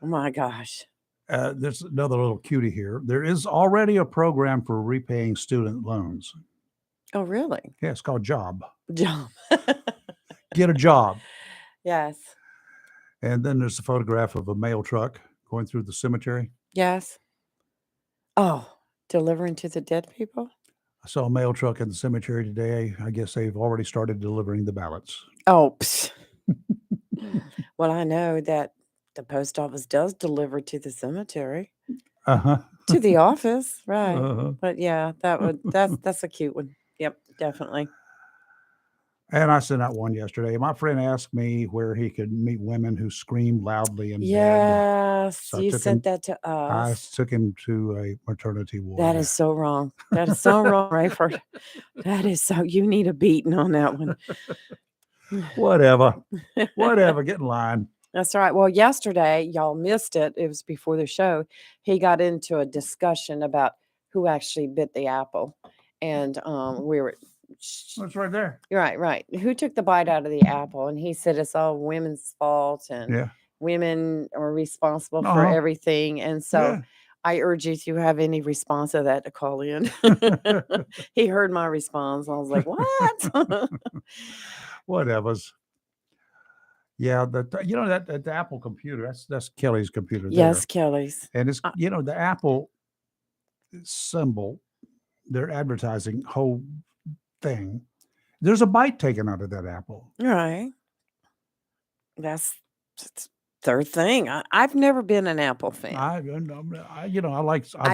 Oh my gosh. There's another little cutie here. There is already a program for repaying student loans. Oh, really? Yeah, it's called Job. Job. Get a job. Yes. And then there's a photograph of a mail truck going through the cemetery. Yes. Oh, delivering to the dead people? I saw a mail truck in the cemetery today. I guess they've already started delivering the ballots. Oh, well, I know that the post office does deliver to the cemetery, Uh-huh. to the office, right? Uh-huh. But yeah, that's a cute one. Yep, definitely. And I sent out one yesterday. My friend asked me where he could meet women who scream loudly in bed. Yes, So I you took sent him- that to I us. took him to a maternity ward. That is so wrong. That is so wrong, Rayford. That is so. You need a beating on that one. Whatever. Whatever. Get in line. That's right. Well, yesterday, y'all missed it. It was before the show. He got into a discussion about who actually bit the apple. And we were. It's right there. Right. Who took the bite out of the apple? And he said it's all women's fault and Yeah. women are responsible for Uh-huh. everything. And so Yeah. I urge you, if you have any response to that, to call in. He heard my response. I was like, what? Whatever's. Yeah, that the Apple computer, that's Kelly's computer there. Yes, Kelly's. And it's the Apple symbol, their advertising whole thing. There's a bite taken out of that apple. Right. That's their thing. I've never been an Apple fan. I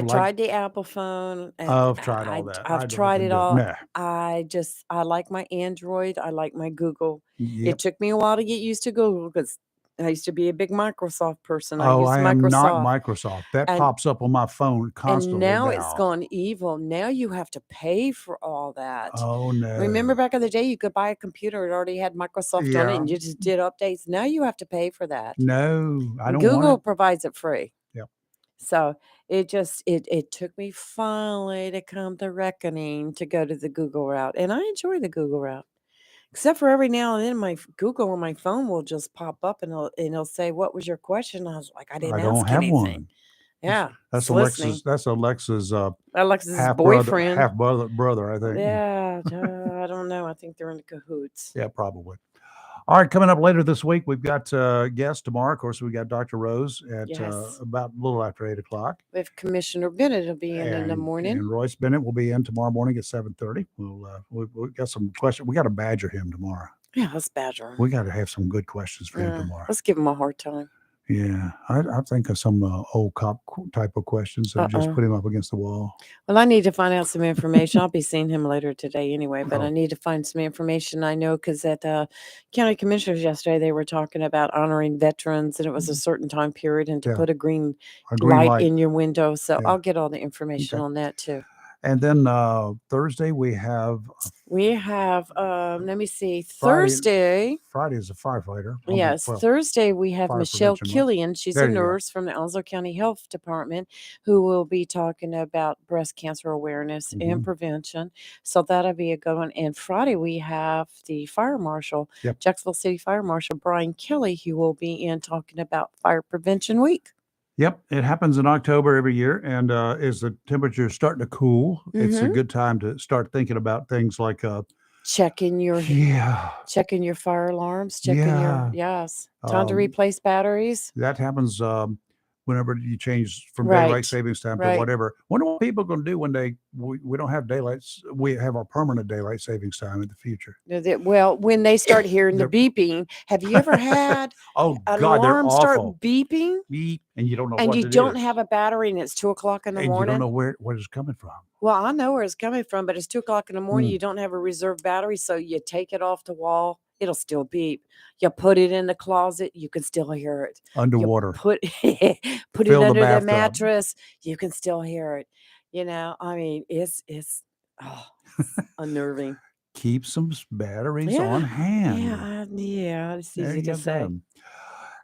tried the Apple phone. And I've tried all that. I I've don't tried even it do it. all. Nah. I like my Android. I like my Google. Yep. It took me a while to get used to Google because I used to be a big Microsoft person. Oh, used I am not Microsoft. That And- pops up on my phone constantly And now it's gone evil. Now you have to pay for all that. Oh no! Remember back in the day, you could buy a computer. It already had Microsoft on it, Yeah. and you just did updates. Now you have to pay for that. No, I don't Google want provides it free. Yep. So it took me finally to come to reckoning to go to the Google route, and I enjoy the Google route. Except for every now and then, my Google on my phone will just pop up, and it'll say, "What was your question?" I was like, "I it. didn't I don't ask have anything." one. Yeah, That's it's listening. Alexa's. That's Alexa's Alexa's boyfriend, boyfriend. brother, I think. Yeah, I don't know. I think they're in cahoots. Yeah, probably. All right, coming up later this week, we've got guests tomorrow. Of course, we got Dr. Rose at Yes. about a little after 8:00. We have Commissioner Bennett will be in the morning. And Royce Bennett will be in tomorrow morning at 7:30. We've got some questions. We got to badger him tomorrow. Yeah, let's badger him. We got to have some good questions for him tomorrow. Let's give him a hard time. Yeah, I think of some old cop type of questions that just put him up against the wall. Well, I need to find out some information. I'll be seeing him later today anyway, but I Oh. need to find some information. I know because at county commissioners yesterday, they were talking about honoring veterans, and it was a certain time period, and to Yeah. put a green green light in your window. So Yeah. I'll get all the information Okay. on that too. And then Thursday we have Let me see, Thursday. Friday is a firefighter. Yes, Well, Thursday we have Fire Michelle Prevention Month. Killian. She's There a you go. nurse from the Onslow County Health Department who will be talking about breast cancer awareness and prevention. So that'll be a good one. And Friday we have the fire marshal, Yep. Jacksonville City Fire Marshal Brian Kelly, who will be in talking about Fire Prevention Week. Yep, it happens in October every year, and as the temperature is starting to cool, it's a Mhm. good time to start thinking about things like Checking your yeah, fire alarms, checking Yeah. yes. Time to Um, replace batteries. that happens whenever you change from Right, daylight savings time right. to whatever. Wonder what people are going to do when we don't have we have our permanent daylight savings time in the future. Well, when they start hearing the They're- beeping, have you ever had Oh an God, they're alarm start awful. beeping Beep, and you don't know and what you it don't is. have a battery and it's 2:00 in the and you morning? don't know where it's coming from. Well, I know where it's coming from, but it's 2:00 in the morning. Mm. You don't have a reserve battery, so you take it off the wall. It'll still beep. You put it in the closet, you can still hear it. You Underwater. put put it Fill the under the bathtub. mattress, you can still hear it. I mean, it's unnerving. Keep some batteries Yeah, on hand. Yeah, it's There easy to you say. go.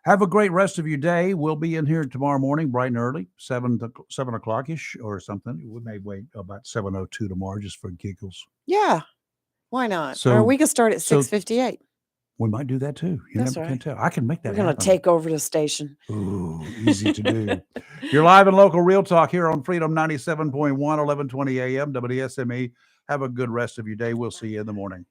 Have a great rest of your day. We'll be in here tomorrow morning, bright and early, 7 o'clock-ish or something. We may wait about 7:02 tomorrow just for giggles. Yeah, why not? Or So- we could start at so- 6:58. We might do that too. You That's never can right. tell. I can make that We're going to happen. take over the station. Ooh, easy to do. You're live and local Real Talk here on Freedom 97.1, 1120 a.m. WSME. Have a good rest of your day. We'll see you in the morning.